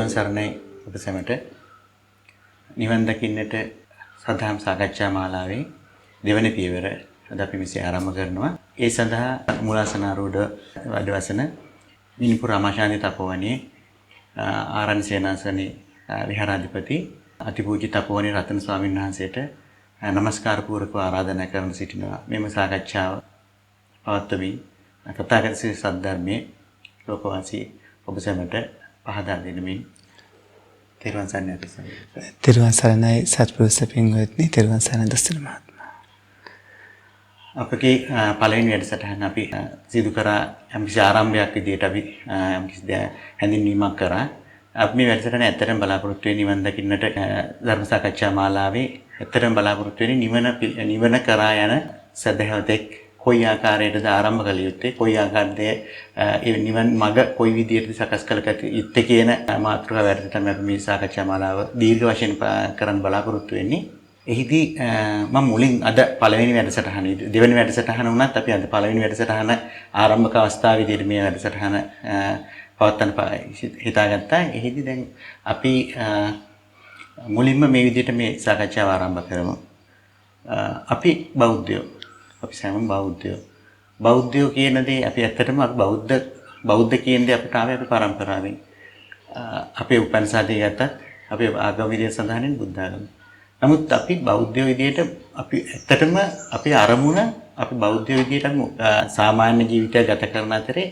තෙරුවන් සරණයි ඔබ සැමට. නිවන් දකින්නට සදහම් සාකච්ඡා මාලාවේ දෙවන පියවර අද අපි මෙසේ ආරම්භ කරනවා. ඒ සඳහා මූලාසනාරූඪ වැඩවසන මිනිපුර අමාශාන්ති තපෝවනයේ ආරණ්‍ය සේනාසනේ විහාරාධිපති අතිපූජ්‍ය තපෝවනයේ රතන ස්වාමීන් වහන්සේට নমස්කාර පූර්වක ආරාධනා කරන සිටිනවා. මෙම සාකච්ඡාව පවත්වමින් තථාගත ශ්‍රී සද්ධර්මයේ ලෝකවාසී ඔබ සැමට පහදා දෙනමින් තෙරුවන් සරණයි. තෙරුවන් සරණයි සත්පුරුෂ පින්වත්නි, තෙරුවන් සරණයි දස්තර මහත්මයා. අපගේ පළවෙනි වැඩසටහන අපි සිදු කරා යම්කිසි ආරම්භයක් විදිහට අපි යම්කිසි හැඳින්වීමක් කරා. අපි මේ වැඩසටහන ඇත්තටම බලාපොරොත්තු වෙන්නේ නිවන් දකින්නට ධර්ම සාකච්ඡා මාලාවේ ඇත්තටම බලාපොරොත්තු වෙන්නේ නිවන කරා යන සදහවතෙක් කොයි ආකාරයකටද ආරම්භ කළ යුත්තේ, කොයි ආකාරයකද නිවන් මඟ කොයි විදිහටද සකස් කළ යුත්තේ කියන මාතෘකාව වැඩට තමයි අපි මේ සාකච්ඡා මාලාව දීර්ඝ වශයෙන් කරන්න බලාපොරොත්තු වෙන්නේ. එහිදී මම මුලින් අද පළවෙනි වැඩසටහන දෙවෙනි වැඩසටහන වුණත් අපි අද පළවෙනි වැඩසටහන ආරම්භක අවස්ථාව විදිහට මේ වැඩසටහන පවත්වන්න හිතාගත්තා. එහිදී දැන් අපි මුලින්ම මේ විදිහට මේ සාකච්ඡාව ආරම්භ කරමු. අපි බෞද්ධයෝ, අපි සෑම බෞද්ධයෝ කියන දේ අපි ඇත්තටම බෞද්ධ කියන දේ අපිට ආවේ අපි පරම්පරාවෙන්. අපේ උපන්සාදී ගත්තත් අපේ ආගම විදියට සඳහන් බුද්ධ ආගම. නමුත් අපි බෞද්ධයෝ විදියට අපි ඇත්තටම අපේ අරමුණ අපි බෞද්ධයෝ විදියට සාමාන්‍ය ජීවිතය ගත කරන අතරේ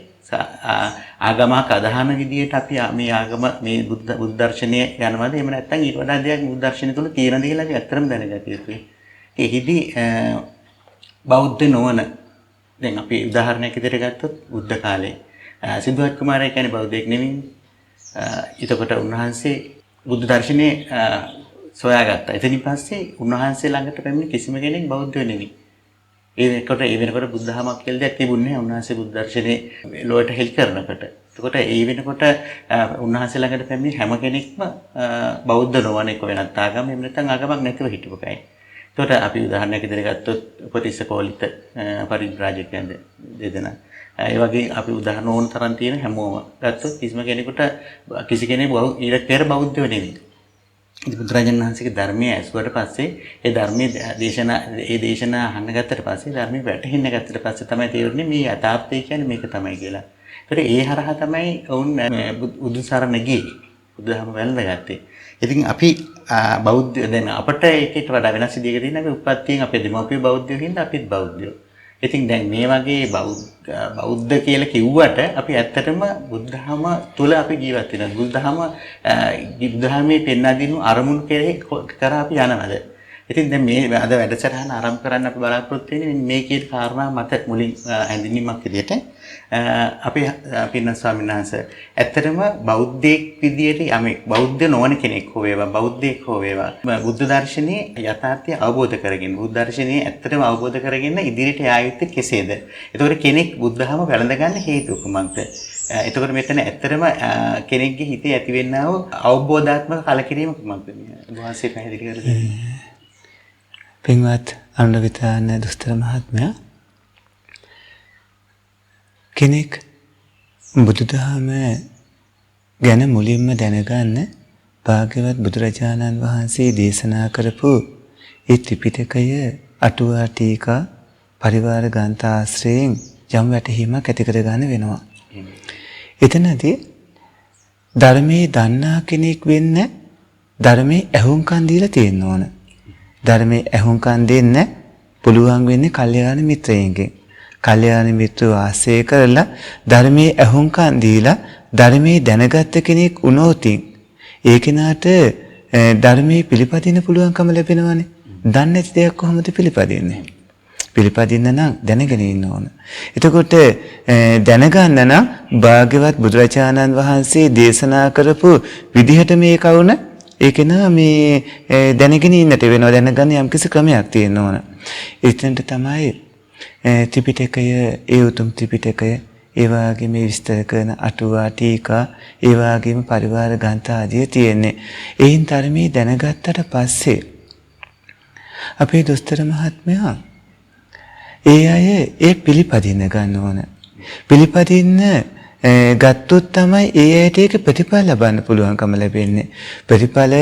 ආගමක අදහන විදියට අපි මේ ආගම මේ බුද්ධ දර්ශනය යනවාද එහෙම නැත්නම් ඊට වඩා දෙයක් බුද්ධ දර්ශනය තුල තියෙනද කියලා අපි ඇත්තටම දැනගත යුතුයි. එහිදී බෞද්ධ නොවන දැන් අපි උදාහරණයක් විදිහට ගත්තොත් බුද්ධ කාලේ සිද්ධාර්ථ කුමාරයා කියන්නේ බෞද්ධයෙක් නෙවෙයි. ඊටකොට උන්වහන්සේ බුද්ධ දර්ශනේ සොයාගත්තා. එතනින් පස්සේ උන්වහන්සේ ළඟට පැමිණි කිසිම කෙනෙක් බෞද්ධ නෙවෙයි. ඒ වෙනකොට බුද්ධහමක් කියලා දෙයක් තිබුණේ නැහැ. උන්වහන්සේ බුද්ධ දර්ශනේ ලෝයට හෙළි කරනකොට. එතකොට ඒ වෙනකොට උන්වහන්සේ ළඟට පැමිණි හැම කෙනෙක්ම බෞද්ධ නොවන එක වෙනත් ආගම එහෙම නැත්නම් ආගමක් නැතිව හිටපු කයි. එතකොට අපි උදාහරණයක් විදිහට ගත්තොත් උපතිස්ස කෝලිත පරිබ්‍රාජකයන් දෙදෙනා. ඒ වගේ අපි උදාහරණ ඕන තරම් තියෙන හැමෝම ගත්තොත් කිසි කෙනෙක් ඊට පෙර බෞද්ධව නෙවෙයි. ඉතින් බුදුරජාණන් වහන්සේගේ ධර්මයේ ඇසුවට පස්සේ ඒ ධර්මයේ දේශනා අහන්න ගත්තට පස්සේ ධර්මයේ වැටහෙන්න ගත්තට පස්සේ තමයි තේරුනේ මේ යථාර්ථය කියන්නේ මේක තමයි කියලා. ඒතර ඒ හරහා තමයි වුන් බුදු සරණ ගියේ. බුදුදහම වැළඳගත්තේ. ඉතින් අපි බෞද්ධ දැන් අපට ඒකට වඩා වෙනස් විදිහකට තියෙන අපි උපත්යෙන් අපේ දෙමව්පිය බෞද්ධයෝ හින්දා අපිත් බෞද්ධයෝ. ඉතින් දැන් මේ වගේ බෞද්ධ කියලා කිව්වට අපි ඇත්තටම බුද්ධහම තුල අපි ජීවත් වෙනවා. බුද්ධහමේ පෙන්වා දෙනු අරමුණු කරා අපි යනවාද? ඉතින් දැන් මේ අද වැඩසටහන ආරම්භ කරන්න අපි බලාපොරොත්තු වෙන්නේ මේ කියන කාරණා මත මුලින් හැඳින්වීමක් විදිහට අපි පින්න ස්වාමීන් වහන්සේ ඇත්තටම බෞද්ධයෙක් විදියට යමෙක් බෞද්ධ නොවන කෙනෙක් හෝ වේවා බෞද්ධයෙක් හෝ වේවා බුද්ධ දර්ශනයේ යථාර්ථය අවබෝධ කරගෙන බුද්ධ දර්ශනයේ ඇත්තටම අවබෝධ කරගෙන ඉදිරියට යා යුත්තේ කෙසේද? එතකොට කෙනෙක් බුද්ධහම වැළඳ ගන්න හේතුව කුමක්ද? එතකොට මෙතන ඇත්තටම කෙනෙක්ගේ හිතේ ඇතිවෙනා වූ අවබෝධාත්මක කලකිරීම කුමක්ද? වහන්සේ පැහැදිලි කර දෙන්න. පින්වත් අනුරවිතාන දොස්තර මහත්මයා, කෙනෙක් බුදුදහම ගැන මුලින්ම දැනගන්න භාග්‍යවත් බුදුරජාණන් වහන්සේ දේශනා කරපු ඒ ත්‍රිපිටකය අටුවා ටීකා පරිවාර ග්‍රන්ථ ආශ්‍රයෙන් යම් වැටහීමක් ඇති කර ගන්න වෙනවා. එතනදී ධර්මයේ දන්නා කෙනෙක් වෙන්න ධර්මයේ ඇහුම්කන් දීලා තියෙන්න ඕන. ධර්මයේ ඇහුම්කන් දෙන්න පුළුවන් වෙන්නේ කල්යාණ මිත්‍රයෙන්ගෙන්. කල්යාණ මිත්‍ර වාසය කරලා ධර්මයේ ඇහුම්කන් දීලා ධර්මයේ දැනගත්ත කෙනෙක් වුණොත් ඒ කෙනාට ධර්මයේ පිළිපදින්න පුළුවන්කම ලැබෙනවානේ. දන්නේ නැති දෙයක් කොහොමද පිළිපදින්නේ? පිළිපදින්න නම් දැනගෙන ඉන්න ඕන. එතකොට දැනගන්න නම් භාග්‍යවත් බුදුරජාණන් වහන්සේ දේශනා කරපු විදිහට මේක වුණ ඒක නා මේ දැනගෙන ඉන්නට වෙනවා. දැනගන්න යම්කිසි ක්‍රමයක් තියෙන්න ඕන. එතනට තමයි ත්‍රිපිටකය, ඒ උතුම් ත්‍රිපිටකය, ඒ වගේම විස්තර කරන අටුවා ටීකා, ඒ වගේම පරිවාර ග්‍රන්ථ ආදිය තියෙන්නේ. ඒන් ධර්මයේ දැනගත්තට පස්සේ අපේ දොස්තර මහත්මයා ඒ අය ඒ පිළිපදින්න ගන්න ඕන. පිළිපදින්න ගත්තොත් තමයි ඒ ඇයට ඒක ප්‍රතිඵල ලබන්න පුළුවන්කම ලැබෙන්නේ. ප්‍රතිඵල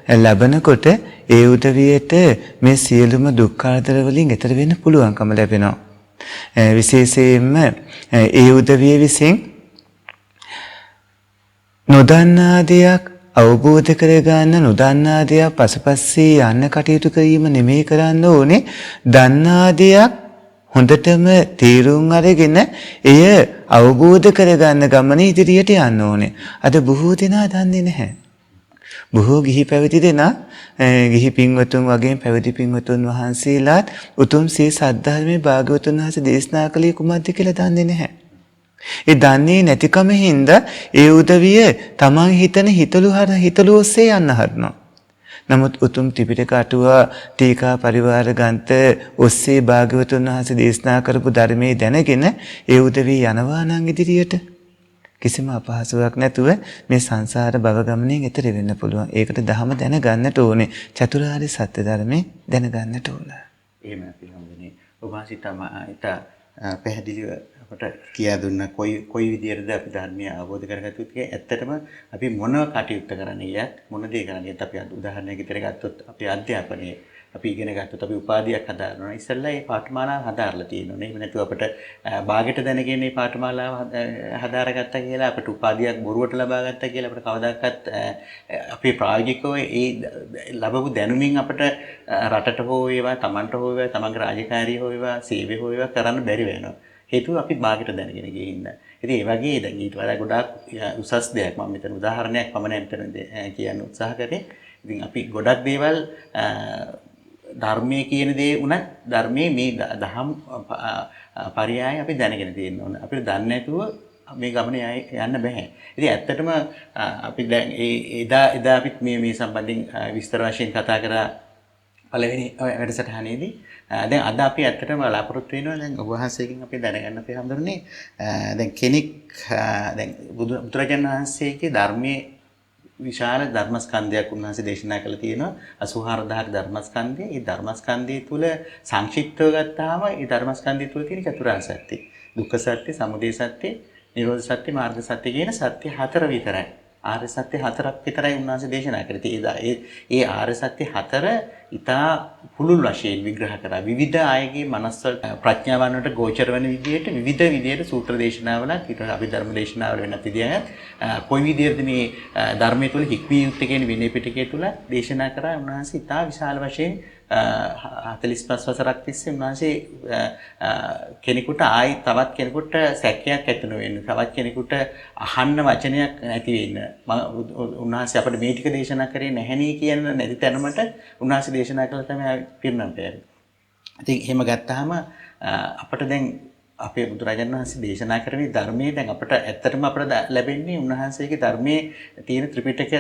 ලබනකොට ඒ උදවියට මේ සියලුම දුක් කරදර වලින් එතර වෙන්න පුළුවන්කම ලැබෙනවා. විශේෂයෙන්ම ඒ උදවිය විසින් නොදන්නා දෙයක් අවබෝධ කරගන්න නොදන්නා දෙයක් පසුපස්සේ යන්න කටයුතු කිරීම නෙමෙයි කරන්න ඕනේ. දන්නා දෙයක් හොඳටම තීරුම් අරගෙන එය අවබෝධ කරගන්න ගමන ඉදිරියට යන්න ඕනේ. අද බොහෝ දෙනා දන්නේ නැහැ. බොහෝ ගිහි පැවිදි දෙනා ගිහි පින්වතුන් වගේ පැවිදි පින්වතුන් වහන්සේලාත් උතුම් සේ සද්ධර්මයේ භාග්‍යවතුන් වහන්සේ දේශනා කළේ කුමක්ද කියලා දන්නේ නැහැ. ඒ දන්නේ නැතිකම හින්දා ඒ උදවිය තමන් හිතන හිතලු ඔස්සේ යන්න හදනවා. නමුත් උතුම් ත්‍රිපිටක අටුවා ටීකා පරිවාර ග්‍රන්ථ ඔස්සේ භාග්‍යවතුන් වහන්සේ දේශනා කරපු ධර්මයේ දැනගෙන ඒ උදවිය යනවා නම් ඉදිරියට කිසිම අපහසුයක් නැතුව මේ සංසාර භව ගමනෙන් එතර වෙන්න පුළුවන්. ඒකට ධහම දැනගන්නට ඕනේ. චතුරාර්ය සත්‍ය ධර්මයේ දැනගන්නට ඕන. එහෙම අපි හම්බුනේ. ඔබ හිතම පැහැදිලිව අපට කියා දුන්න කොයි විදියටද අපි ධර්මය අවබෝධ කරගත්තොත් කිය ඇත්තටම අපි මොන කටයුත්ත කරන්නේ යත් මොන දේ කරන්නේ අපි උදාහරණයක් විතර ගත්තොත් අපි අධ්‍යාපනයේ අපි ඉගෙන ගත්තොත් අපි උපාධියක් හදාරනවා ඉස්සෙල්ලා ඒ පාඨමාලාව හදාarලා තියෙනවා නේ. එහෙම නැතුව අපිට භාගයට දැනගෙන මේ පාඨමාලාව හදාරගත්තා කියලා අපිට උපාධියක් බොරුවට ලබා ගත්තා කියලා අපිට කවදාකවත් අපේ ප්‍රායෝගිකව ඒ ලැබපු දැනුමින් අපිට රටට හෝ වේවා තමන්ට හෝ වේවා තමන්ගේ රාජකාරිය හෝ වේවා සේවය හෝ වේවා කරන්න බැරි වෙනවා. හේතුව අපි භාගයට දැනගෙන ගියේ හින්දා. ඉතින් ඒ වගේ දැන් ඊට වඩා ගොඩාක් උසස් දෙයක් මම මෙතන උදාහරණයක් පමණයි මෙතන කියන්න උත්සාහ කරේ. ඉතින් අපි ගොඩක් දේවල් ධර්මයේ කියන දේ උනත් ධර්මයේ මේ දහම් පරයය අපි දැනගෙන තියෙන්න ඕන. අපිට දන්නේ නැතුව මේ ගමන යන්න බෑ. ඉතින් ඇත්තටම අපි දැන් එදා අපිත් මේ සම්බන්ධයෙන් විස්තර වශයෙන් කතා කරා පළවෙනි වැඩසටහනේදී. දැන් අද අපි ඇත්තටම බලාපොරොත්තු වෙනවා දැන් ඔබ වහන්සේගෙන් අපි දැනගන්න අපි හඳුරන්නේ දැන් කෙනෙක් දැන් බුදුරජාණන් වහන්සේගේ ධර්මයේ විශාල ධර්මස්කන්ධයක් උන්වහන්සේ දේශනා කළා තියෙනවා 84000 ධර්මස්කන්ධය. ඒ ධර්මස්කන්ධය තුල සංක්ෂිප්තව ගත්තාම ඒ ධර්මස්කන්ධය තුල තියෙන චතුරාර්ය සත්‍ය, දුක්ඛ සත්‍ය, සමුදය සත්‍ය, නිරෝධ සත්‍ය, මාර්ග සත්‍ය කියන සත්‍ය හතර විතරයි. ආර්ය සත්‍ය හතරක් විතරයි උන්වහන්සේ දේශනා කළේ. ඒ ආර්ය සත්‍ය හතර ඉතා පුළුල් වශයෙන් විග්‍රහ කරා. විවිධ අයගේ මනස් ප්‍රඥාවන් වලට ගෝචර වෙන විදිහට විවිධ විදිහට සූත්‍ර දේශනාවලත් ඊට අභිධර්ම දේශනාවල වෙනත් විදිහට කොයි විදිහටද මේ ධර්මයේ තුල හික්මිය යුත්තේ කියන විනය පිටකයේ තුල දේශනා කරා. උන්වහන්සේ ඉතා විශාල වශයෙන් 45 වසරක් තිස්සේ උන්වහන්සේ කෙනෙකුට ආයි තවත් කෙනෙකුට සැකයක් ඇති නොවෙන්න තවත් කෙනෙකුට අහන්න වචනයක් නැති වෙන්න උන්වහන්සේ අපිට මේ ටික දේශනා කරේ නැහෙනී කියන නැති තැනමට උන්වහන්සේ දේශනා කළා තමයි පිරිනමන පෑවේ. ඉතින් එහෙම ගත්තාම අපිට දැන් අපේ බුදුරජාණන් වහන්සේ දේශනා කරන ධර්මයේ දැන් අපිට ඇත්තටම අපිට ලැබෙන්නේ උන්වහන්සේගේ ධර්මයේ තියෙන ත්‍රිපිටක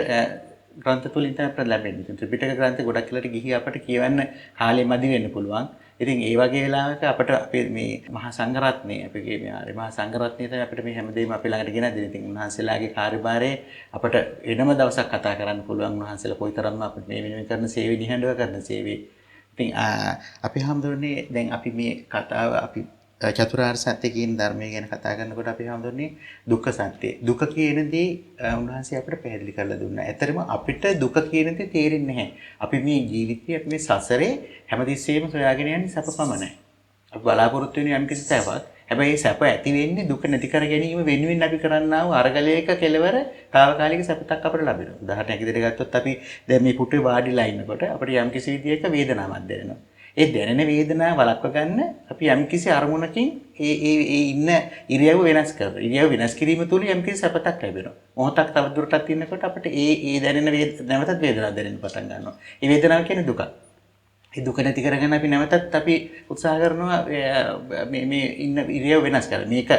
ග්‍රන්ථ තුලින් තමයි අපිට ලැබෙන්නේ. ත්‍රිපිටක ග්‍රන්ථ ගොඩක් වෙලාට ගිහි අපිට කියවන්න කාලෙ මදි වෙන්න පුළුවන්. ඉතින් ඒ වගේ වෙලාවක අපිට අපේ මේ මහා සංඝරත්නය අපේ මේ ආර්ය මහා සංඝරත්නය තමයි අපිට මේ හැමදේම අපේ ළඟට ගෙන දෙන්නේ. ඉතින් උන්වහන්සේලාගේ කාර්යභාරය අපිට වෙනම දවසක් කතා කරන්න පුළුවන්. උන්වහන්සේලා කොයිතරම්ම අපිට මේ වෙනුවෙන් කරන සේවය නිහඬව කරන සේවය. ඉතින් අපි හම්දුනේ දැන් අපි මේ කතාව අපි චතුරාර්ය සත්‍ය කියන ධර්මය ගැන කතා කරනකොට අපි හඳුන්නේ දුක්ඛ සත්‍ය. දුක කියන දේ උන්වහන්සේ අපිට පැහැදිලි කරලා දුන්නා. ඇත්තටම අපිට දුක කියන දේ තේරෙන්නේ නැහැ. අපි මේ ජීවිතයේ අපි මේ සසරේ හැමතිස්සෙම සොයාගෙන යන්නේ සැප පමණයි. අපි බලාපොරොත්තු වෙන යම් කිසි සැපක්. හැබැයි සැප ඇති වෙන්නේ දුක නැති කර ගැනීම වෙනුවෙන් අපි කරන්නා වූ අරගලයක කෙලවර తాවකාලික සැපතක් අපිට ලැබෙනවා. උදාහරණයක් විදිහට ගත්තොත් අපි දැන් මේ පුටුවේ වාඩිලා ඉන්නකොට අපිට යම් කිසි විදිහක වේදනාවක් දැනෙනවා. ඒ දැනෙන වේදනාව වළක්ව ගන්න අපි යම්කිසි අරමුණකින් ඒ ඉන්න ඉරියව්ව වෙනස් කරනවා. ඉරියව්ව වෙනස් කිරීම තුළ යම්කිසි සැපතක් ලැබෙනවා. මොහොතක් තව දුරටත් ඉන්නකොට අපිට ඒ දැනෙන නැවතත් වේදනාවක් දැනෙන්න පටන් ගන්නවා. ඒ වේදනාව කියන්නේ දුක. ඒ දුක නැති කරගෙන අපි නැවතත් අපි උත්සාහ කරනවා මේ ඉන්න ඉරියව්ව වෙනස් කරන්න. මේක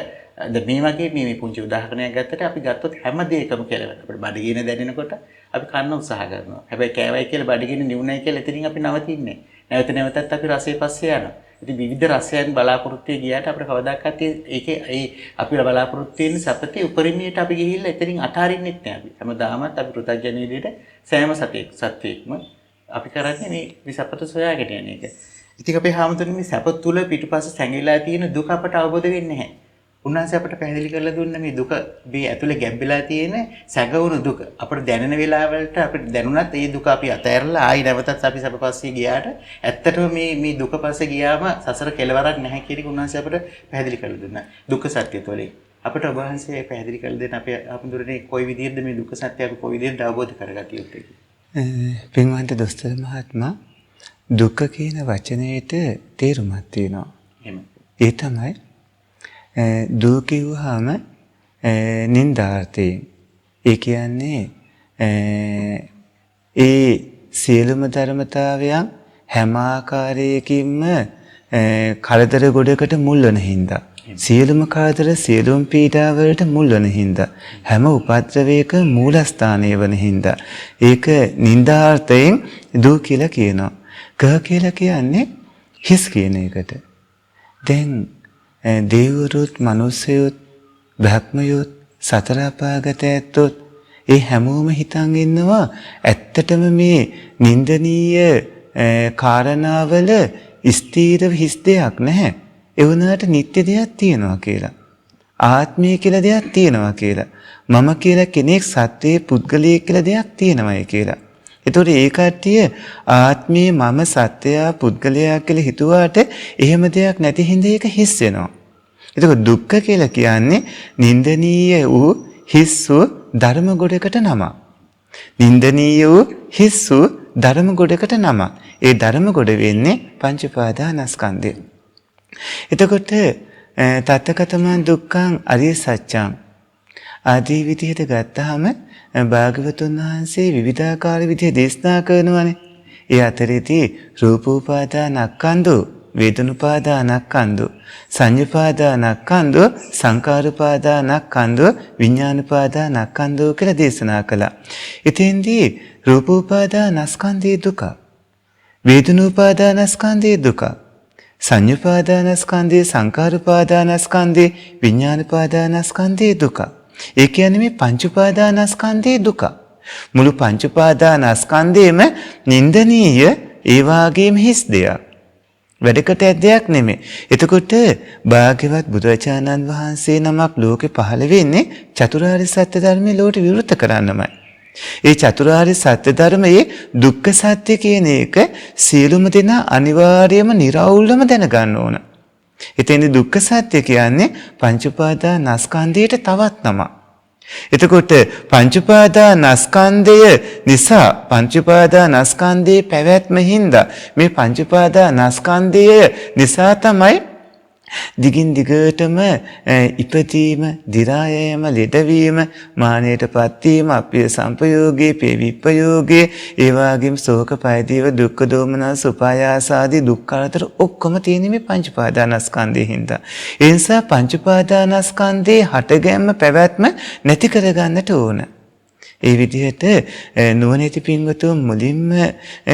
දැන් මේ වගේ මේ පුංචි උදාහරණයක් ගත්තට අපි ගත්තොත් හැම දෙයකම කෙලවෙන. අපිට බඩගින දැනෙනකොට අපි කන්න උත්සාහ කරනවා. හැබැයි කෑවයි කියලා බඩගින නිවුණයි කියලා එතනින් අපි නවතින්නේ නැහැ. නැවතත් අපි රසයේ පස්සේ යනවා. ඉතින් විවිධ රසයන් බලාපොරොත්තු ගියාට අපිට කවදාකවත් ඒකේ අපි බලාපොරොත්තු වෙන සපතේ උපරිමයට අපි ගිහිල්ලා එතනින් අතාරින්නෙත් නෑ අපි. හැමදාමත් අපි පෘථග්ජන විදිහට සෑම සත්‍යයක්ම අපි කරන්නේ මේ සපත සොයාගෙන යන එක. ඉතින් අපේ හැමතැනම මේ සපත තුල පිටුපස්ස සැඟවිලා තියෙන දුක අපට අවබෝධ වෙන්නේ නැහැ. උන්වහන්සේ අපට පැහැදිලි කරලා දුන්න මේ දුක මේ ඇතුලේ ගැඹිලා තියෙන සැඟවුණු දුක අපිට දැනෙන වෙලාවලට අපිට දැනුණත් ඒ දුක අපි අතහැරලා ආයි නැවතත් අපි සැප පස්සේ ගියාට ඇත්තටම මේ දුක පස්සේ ගියාම සසර කෙලවරක් නැහැ කියන එක උන්වහන්සේ අපට පැහැදිලි කරලා දුන්නා. දුක්ඛ සත්‍ය තුළින් අපට ඔබ වහන්සේ පැහැදිලි කරලා දෙන්න අපේ අපඳුරනේ කොයි විදිහටද මේ දුක්ඛ සත්‍ය අපි කොයි විදිහට අවබෝධ කරගatiya යුත්තේ කියලා. පින්වන්ත දොස්තර මහත්මයා දුක්ඛ කියන වචනයේට තේරුමක් තියෙනවා. එහෙම. ඒ තමයි දුක කිව්වහම නින්දාර්ථයෙන්. ඒ කියන්නේ ඒ සියලුම ධර්මතාවයන් හැම ආකාරයකින්ම කරදර ගොඩකට මුල් වෙන හින්දා. සියලුම කරදර සියලුම පීඩාවලට මුල් වෙන හින්දා. හැම උපද්‍රවයක මූලස්ථානය වෙන හින්දා. ඒක නින්දාර්ථයෙන් දුක කියලා කියනවා. ක කියලා කියන්නේ හිස් කියන එකට. දැන් දේවරුත් මිනිස්සුත් බ්‍රහ්මයොත් සතර අපාගත ඇත්තොත් ඒ හැමෝම හිතන් ඉන්නවා ඇත්තටම මේ නින්දනීය කාරණාවල ස්ථීර හිස් දෙයක් නැහැ. ඒ වුණාට නිත්‍ය දෙයක් තියෙනවා කියලා. ආත්මය කියලා දෙයක් තියෙනවා කියලා. මම කියලා කෙනෙක් සත්‍යයේ පුද්ගලයෙක් කියලා දෙයක් තියෙනවායි කියලා. එතකොට ඒ කට්ටිය ආත්මයේ මම සත්‍යයා පුද්ගලයා කියලා හිතුවාට එහෙම දෙයක් නැති හින්දා ඒක හිස් වෙනවා. එතකොට දුක්ඛ කියලා කියන්නේ නින්දනීය වූ හිස් වූ ධර්ම ගොඩකට නම. නින්දනීය වූ හිස් වූ ධර්ම ගොඩකට නම. ඒ ධර්ම ගොඩ වෙන්නේ පංච උපාදානස්කන්ධය. එතකොට තත්තකතමං දුක්ඛං අරිය සත්‍යං ආදී විදිහට ගත්තාම භාග්‍යවතුන් වහන්සේ විවිධාකාර විදිහ දේශනා කරනවානේ. ඒ අතරේදී රූපෝපාදානස්කන්ධෝ වේදනුපාදානස්කන්ධෝ සංඤ්ඤාපාදානස්කන්ධෝ සංකාරුපාදානස්කන්ධෝ විඥානුපාදානස්කන්ධෝ කියලා දේශනා කළා. ඉතින්දී රූපෝපාදානස්කන්ධේ දුක, වේදනුපාදානස්කන්ධේ දුක, සංඤ්ඤාපාදානස්කන්ධේ සංකාරුපාදානස්කන්ධේ විඥානුපාදානස්කන්ධේ දුක. ඒ කියන්නේ මේ පංච උපාදානස්කන්ධේ දුක. මුළු පංච උපාදානස්කන්ධේම නින්දනීය ඒ වාගේම හිස් දෙයක්. වැඩකට දෙයක් නෙමෙයි. එතකොට භාග්‍යවත් බුදුරජාණන් වහන්සේ නමක් ලෝකෙ පහළ වෙන්නේ චතුරාර්ය සත්‍ය ධර්මයේ ලෝට විවෘත කරන්නමයි. ඒ චතුරාර්ය සත්‍ය ධර්මයේ දුක්ඛ සත්‍ය කියන එක සියලුම දෙනා අනිවාර්යයෙන්ම निराවුල්වම දැනගන්න ඕන. එතෙන්දී දුක්ඛ සත්‍ය කියන්නේ පංච උපාදානස්කන්ධයට තවත් නමක්. එතකොට පංච උපාදානස්කන්ධය නිසා පංච උපාදානස්කන්ධයේ පැවැත්ම හින්දා මේ පංච උපාදානස්කන්ධය නිසා තමයි දිගින් දිගටම ඉපදීම, දි รา යෑම, ලෙඩවීම, මානයටපත් වීම, අප්‍රිය සංපයෝගේ, පේ විප්පයෝගේ, ඒ වගේම ශෝක පරිදේව දුක්ඛ දෝමනස් උපායාස ආදී දුක් කරදර ඔක්කොම තියෙන්නේ මේ පංච උපාදානස්කන්ධයෙන් හින්දා. ඒ නිසා පංච උපාදානස්කන්ධේ හටගැම්ම පැවැත්ම නැති කරගන්නට ඕන. ඒ විදිහට නුවණැති පින්වතුන් මුලින්ම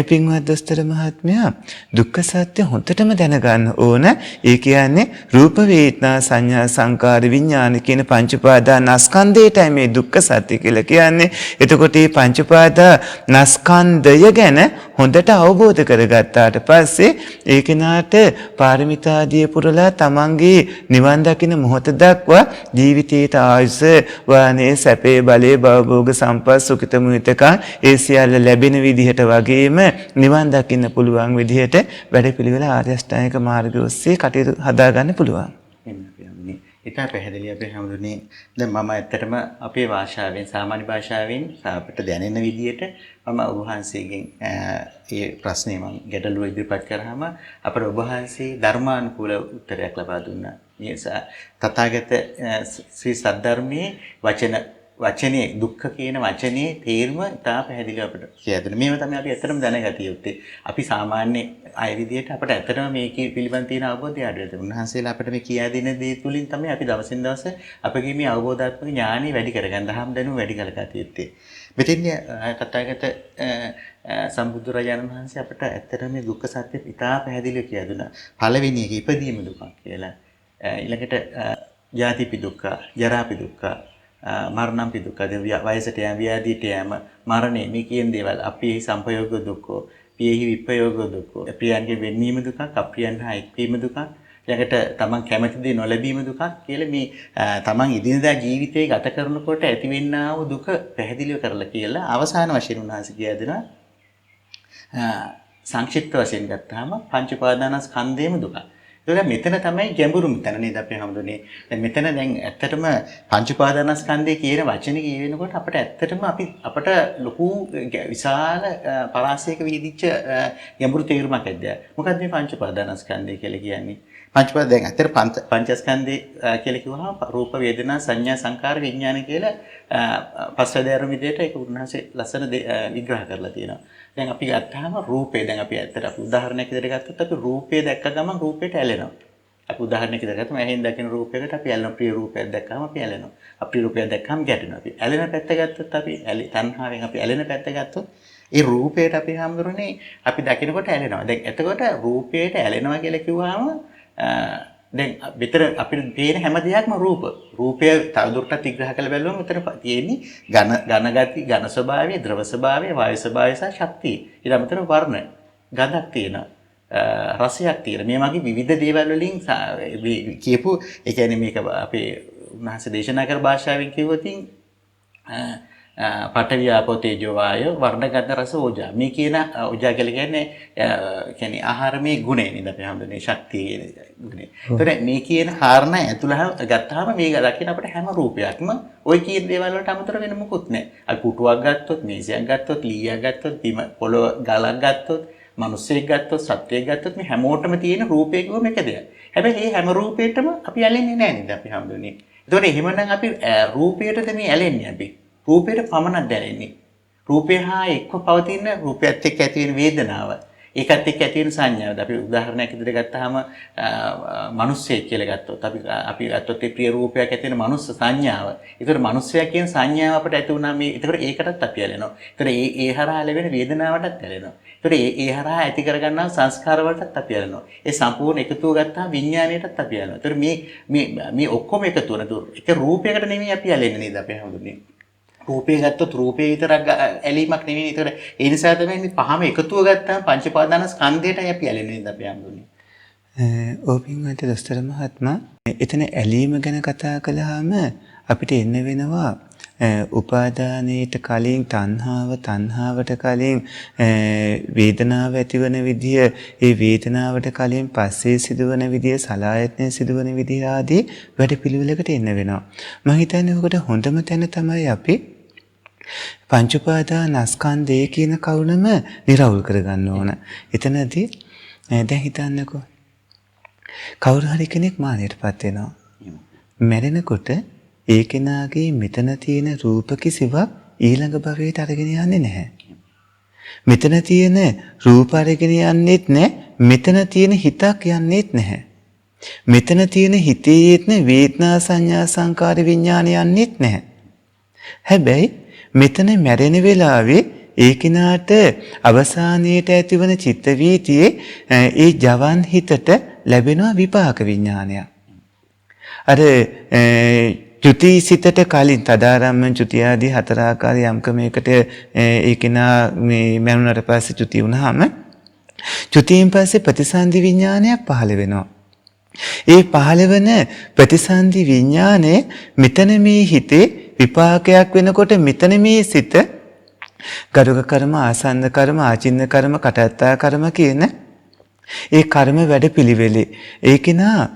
පින්වත් දොස්තර මහත්මයා දුක්ඛ සත්‍ය හොඳටම දැනගන්න ඕන. ඒ කියන්නේ රූප වේදනා සංඥා සංකාර විඥාන කියන පංච උපාදානස්කන්ධයටයි මේ දුක්ඛ සත්‍ය කියලා කියන්නේ. එතකොට මේ පංච උපාදානස්කන්ධය ගැන හොඳට අවබෝධ කරගත්තාට පස්සේ ඒ කෙනාට පාරමිතාදී පුරලා තමන්ගේ නිවන් දකින මොහොත දක්වා ජීවිතයේ ආයුෂ වානේ සැපේ බලේ භවභෝග සම්පත් සුඛිත මුහිතකා ඒ සියල්ල ලැබෙන විදිහට වගේම නිවන් දකින්න පුළුවන් විදිහට වැඩපිළිවෙල ආර්ය අෂ්ටාංගික මාර්ගය ඔස්සේ කටයුතු හදාගන්න පුළුවන්. ඒක පැහැදිලි අපේ හැමෝටම දැන් මම ඇත්තටම අපේ භාෂාවෙන් සාමාන්‍ය භාෂාවෙන් අපිට දැනෙන විදිහට මම ඔබ වහන්සේගෙන් මේ ප්‍රශ්නේ මම ගැටලුව ඉදිරිපත් කරාම අපේ ඔබ වහන්සේ ධර්මානුකූල උත්තරයක් ලබා දුන්නා. මේ තථාගත ශ්‍රී සද්ධර්මයේ වචනේ දුක්ඛ කියන වචනේ තේරුම ඉතා පැහැදිලිව අපිට කියලා දෙනවා. මේව තමයි අපි ඇත්තටම දැනගatiya යුත්තේ. අපි සාමාන්‍ය අය විදිහට අපිට ඇත්තටම මේකේ පිළිබඳ තියෙන අවබෝධය අඩු වෙනවා. උන්වහන්සේලා අපිට මේ කියා දෙන දේ තුලින් තමයි අපි දවසින් දවස අපගේ මේ අවබෝධාත්මක ඥානෙ වැඩි කරගන්න, දහම් දැනුම වැඩි කරගatiya යුත්තේ. මෙතෙන්දී තථාගත සම්බුදුරජාණන් වහන්සේ අපිට ඇත්තටම මේ දුක්ඛ සත්‍ය ඉතා පැහැදිලිව කියලා දුන්නා. පළවෙනි එක ඉපදීම දුක කියලා. ඊළඟට ජාතිපි දුක්ඛ, ජරාපි දුක්ඛ, මරණම්පි දුක්ඛ, වයසට යෑම, ව්‍යාධියට යෑම, මරණය මේ කියන දේවල් අපේ සංපයෝග දුක්ඛ, පියෙහි විප්පයෝග දුක්ඛ, ප්‍රියයන්ගේ වෙන්වීම දුකක්, අප්‍රියයන් හා එක්වීම දුකක්, ඊළඟට තමන් කැමති දේ නොලැබීම දුකක් කියලා මේ තමන් ඉදිනදා ජීවිතේ ගත කරනකොට ඇතිවෙනා වූ දුක පැහැදිලිව කරලා කියලා අවසාන වශයෙන් උන්වහන්සේ කියා දෙනවා සංක්ෂිප්ත වශයෙන් ගත්තාම පංච උපාදානස්කන්ධයේම දුක. ඒක මෙතන තමයි ගැඹුරුම තැන නේද අපි හඳුනේ. දැන් මෙතන දැන් ඇත්තටම පංච උපාදානස්කන්ධය කියන වචනේ කියනකොට අපිට අපට ලොකු විශාල පරාසයක විදිච්ච ගැඹුරු තේරුමක් ඇද්ද. මොකක්ද මේ පංච උපාදානස්කන්ධය කියලා කියන්නේ? පංචපාද දැන් ඇත්තට පංචස්කන්ධය කියලා කිව්වහම රූප වේදනා සංඥා සංකාර විඥාන කියලා පස්වැදෑරුම් විදිහට ඒක උන්වහන්සේ ලස්සන විග්‍රහ කරලා තියෙනවා. දැන් අපි ගත්තාම රූපේ දැන් අපි ඇත්තට අපි උදාහරණයක් විදිහට ගත්තොත් අපි රූපේ දැක්ක ගමන් රූපේට ඇලෙනවා. අපි උදාහරණයක් විදිහට ගත්තම ඇහෙන් දකින රූපයකට අපි ඇලෙනවා. ප්‍රිය රූපයක් දැක්කම අපි ඇලෙනවා. අප්‍රිය රූපයක් දැක්කම ගැටෙනවා. අපි ඇලෙන පැත්ත ගත්තොත් අපි තණ්හාවෙන් අපි ඇලෙන පැත්ත ගත්තොත් ඒ රූපේට අපි හැමදෙරෝනේ අපි දකිනකොට ඇලෙනවා. දැන් එතකොට රූපේට ඇලෙනවා කියලා කිව්වහම දැන් මෙතන අපිට පේන හැම දෙයක්ම රූපය තවදුරටත් විග්‍රහ කරලා බැලුවම මෙතන තියෙන්නේ ඝන ගති, ඝන ස්වභාවය, ද්‍රව ස්වභාවය, වායු ස්වභාවය සහ ශක්තිය. ඊට අමතරව වර්ණ, ගඳක් තියෙනවා, රසයක් තියෙනවා. මේ වගේ විවිධ දේවල් වලින් කියපු ඒ කියන්නේ මේක අපේ උන්වහන්සේ දේශනා කර භාෂාවෙන් කිව්වොත් පඨවි ආපෝ තේජෝ වායෝ වර්ණ ගන්ධ රස ඕජා. මේ කියන ඕජා කියලා කියන්නේ ආහාරමේ ගුණය නේද අපි හඳුන්නේ ශක්තිය කියන ගුණය. ඒතකොට මේ කියන කාරණා ඇතුළම ගත්තාම මේක දකින්න අපිට හැම රූපයක්ම ওই කියන දේවල් වලට අමතර වෙන මොකුත් නැහැ. අපි පුටුවක් ගත්තොත්, මේසයක් ගත්තොත්, ලීයක් ගත්තොත්, බිම පොළොව ගලක් ගත්තොත්, මිනිස්සෙක් ගත්තොත්, සත්වයෙක් ගත්තොත් මේ හැමෝටම තියෙන රූපේ කිව්වම එක දෙයක්. හැබැයි මේ හැම රූපයකටම අපි ඇලෙන්නේ නැහැ නේද අපි හඳුන්නේ. ඒතකොට එහෙමනම් අපි රූපයටද මේ ඇලෙන්නේ අපි. රූපයට පමණක් දැනෙන්නේ. රූපය හා එක්ව පවතින රූපයත් එක්ක ඇති වෙන වේදනාව. ඒකත් එක්ක ඇති වෙන සංඥාව. අපි උදාහරණයක් විදිහට ගත්තාම මිනිස්සෙක් කියලා ගත්තොත් අපි ගත්තොත් ඒ ප්‍රිය රූපයක් ඇති වෙන මනුස්ස සංඥාව. ඒතර මිනිස්සයා කියන සංඥාව අපිට ඇති වුණා මේ. ඒතර ඒකටත් අපි ඇලෙනවා. ඒතර ඒ හරහා ලැබෙන වේදනාවටත් ඇලෙනවා. ඒතර ඒ හරහා ඇති කරගන්නා සංස්කාර වලටත් අපි ඇලෙනවා. ඒ සම්පූර්ණ එකතුව ගත්තාම විඥාණයටත් අපි ඇලෙනවා. ඒතර මේ ඔක්කොම එකතු වෙන එක රූපයකට නෙමෙයි අපි ඇලෙන්නේ නේද අපි හඳුන්නේ. රූපේ ගත්තොත් රූපේ විතරක් ඇලීමක් නෙවෙයි. ඒතර ඒ නිසා තමයි මේ පහම එකතුව ගත්තාම පංච උපාදානස්කන්ධයටයි අපි ඇලෙන්නේ නේද අපි හඳුන්නේ. ඕපින්වන්ත දොස්තර මහත්මයා එතන ඇලීම ගැන කතා කළාම අපිට එන්න වෙනවා උපාදානයට කලින් තණ්හාවට කලින් වේදනාව ඇතිවන විදිය, ඒ වේදනාවට කලින් පස්සේ සිදුවන විදිය, සලආයතනයේ සිදුවන විදිය ආදී වැඩපිළිවෙලකට එන්න වෙනවා. මම හිතන්නේ ඔකට හොඳම තැන තමයි අපි පංච උපාදානස්කන්ධය කියන කවුනම නිරවුල් කරගන්න ඕන. එතනදී දැන් හිතන්නකෝ කවුරු හරි කෙනෙක් මානයටපත් වෙනවා. මැරෙනකොට ඒ කෙනාගේ මෙතන තියෙන රූප කිසිවක් ඊළඟ භවයට අරගෙන යන්නේ නැහැ. මෙතන තියෙන රූප අරගෙන යන්නේත් නැහැ. මෙතන තියෙන හිතක් යන්නේත් නැහැ. මෙතන තියෙන හිතේ යෙදෙන වේදනා සංඥා සංකාර විඥාන යන්නේත් නැහැ. හැබැයි මෙතන මැරෙන වෙලාවේ ඒ කෙනාට අවසානයේට ඇතිවන චිත්ත වීතියේ ඒ ජවන් හිතට ලැබෙන විපාක විඥානයක්. අර චුති සිතට කලින් තදාරම්මන චුති ආදී හතර ආකාර යම් ක්‍රමයකට ඒ කෙනා මේ මරුණට පස්සේ චුති වුණාම චුතියෙන් පස්සේ ප්‍රතිසන්දි විඥානයක් පහළ වෙනවා. ඒ පහළ වෙන ප්‍රතිසන්දි විඥානය මෙතන මේ හිතේ විපාකයක් වෙනකොට මෙතන මේ සිත ගරුක කර්ම, ආසන්න කර්ම, ආචින්න කර්ම, කටත්තා කර්ම කියන ඒ කර්ම වැඩ පිළිවෙලේ ඒ කෙනා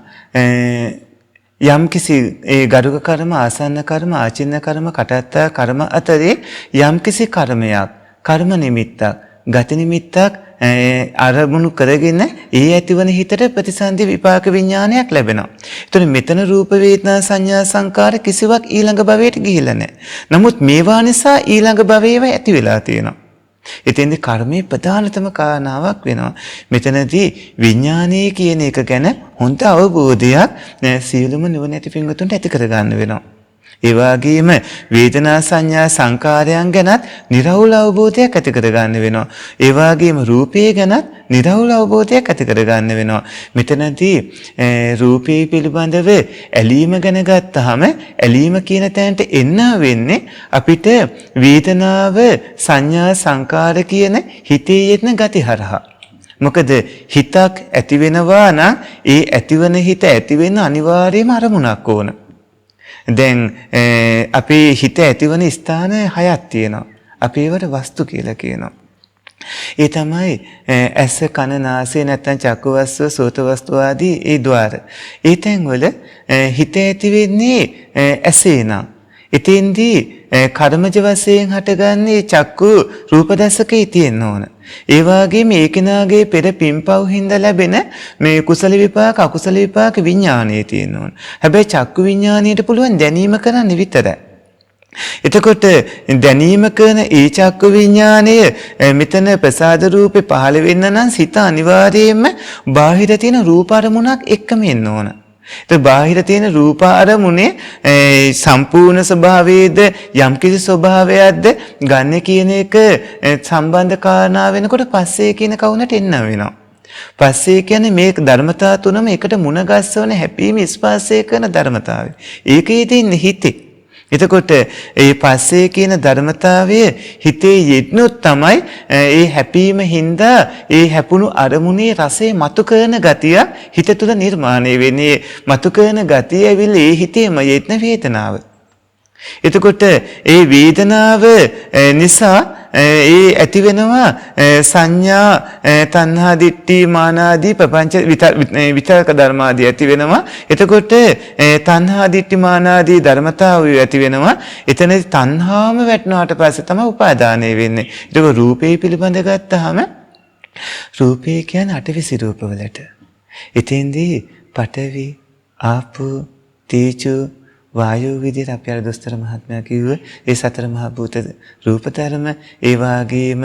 යම් කිසි ඒ ගරුක කර්ම, ආසන්න කර්ම, ආචින්න කර්ම, කටත්තා කර්ම අතරේ යම් කිසි කර්මයක්, කර්ම නිමිත්තක්, ගති නිමිත්තක් අරමුණු කරගෙන ඒ ඇතිවන හිතට ප්‍රතිසන්දි විපාක විඥානයක් ලැබෙනවා. ඒතකොට මෙතන රූප වේදනා සංඥා සංකාර කිසිවක් ඊළඟ භවයට ගිහිල්ලා නැහැ. නමුත් මේවා නිසා ඊළඟ භවයේව ඇති වෙලා තියෙනවා. එතෙන්දී කර්මයේ ප්‍රධානතම කාරණාවක් වෙනවා. මෙතනදී විඥානයේ කියන එක ගැන හොඳ අවබෝධයක් සියලුම නුවණ ඇති පින්වතුන්ට ඇති කරගන්න වෙනවා. ඒ වගේම වේදනා සංඥා සංකාරයන් ගැනත් නිර්වෘල අවබෝධයක් ඇති කරගන්න වෙනවා. ඒ වගේම රූපය ගැනත් නිර්වෘල අවබෝධයක් ඇති කරගන්න වෙනවා. මෙතනදී රූපය පිළිබඳව ඇලීම ගැන ගත්තාම ඇලීම කියන තැනට එන්න වෙන්නේ අපිට වේදනාව සංඥා සංකාර කියන හිතේ යෙදෙන ගති හරහා. මොකද හිතක් ඇති වෙනවා නම් ඒ ඇතිවන හිත ඇති වෙන අනිවාර්යයෙන්ම අරමුණක් ඕන. දැන් අපේ හිත ඇතිවන ස්ථාන 6ක් තියෙනවා. අපි ඒවට වස්තු කියලා කියනවා. ඒ තමයි ඇස කන නාසය නැත්නම් චක්කු වස්තුව සෝත වස්තුව ආදී ඒ ద్వාර. ඒ තැන්වල හිත ඇති වෙන්නේ ඇසේ නම්. ඉතින්දී කර්මජ වශයෙන් හටගන්නේ චක්කු රූප දසකේ තියෙන්න ඕන. ඒ වගේම ඒ කෙනාගේ පෙර පින්පව් හින්දා ලැබෙන මේ කුසල විපාක අකුසල විපාක විඥානයේ තියෙන්න ඕන. හැබැයි චක්කු විඥාණයට පුළුවන් දැනීම කරන්න විතරයි. එතකොට දැනීම කරන ඒ චක්කු විඥාණය මෙතන ප්‍රසාද රූපේ පහළ වෙන්න නම් සිත අනිවාර්යයෙන්ම බාහිර තියෙන රූප අරමුණක් එක්කම එන්න ඕන. ඒ බාහිර තියෙන රූප අරමුණේ සම්පූර්ණ ස්වභාවයේද යම්කිසි ස්වභාවයක්ද ගන්න කියන එක සම්බන්ධ කාරණා වෙනකොට පස්සේ කියන කවුනට එන්න වෙනවා. පස්සේ කියන්නේ මේ ධර්මතා තුනම එකට මුණ ගැස්සවන හැපීම ස්පර්ශය කරන ධර්මතාවය. ඒකේ තියෙන හිතේ. එතකොට ඒ පස්සේ කියන ධර්මතාවය හිතේ යෙදෙනොත් තමයි ඒ හැපීම හින්දා ඒ හැපුණු අරමුණේ රසය මතු කරන ගතිය හිත තුළ නිර්මාණය වෙන්නේ. මතු කරන ගතිය ඇවිල්ලා ඒ හිතේම යෙදෙන වේදනාව. එතකොට ඒ වේදනාව නිසා ඒ ඇති වෙනවා සංඥා තණ්හා දිට්ඨි මාන ආදී ප්‍රපංච විතරක ධර්ම ආදී ඇති වෙනවා. එතකොට තණ්හා දිට්ඨි මාන ආදී ධර්මතාවය ඇති වෙනවා. එතනදී තණ්හාවම වැටෙනාට පස්සේ තමයි උපාදානය වෙන්නේ. ඒක රූපේ පිළිබඳ ගත්තාම රූපේ කියන්නේ අටවිසි රූපවලට. එතෙන්දී පඨවි ආපෝ තේජෝ වායෝ විදිහට අපි අර දොස්තර මහත්මයා කිව්ව ඒ සතර මහා භූත රූප ධර්ම ඒ වාගේම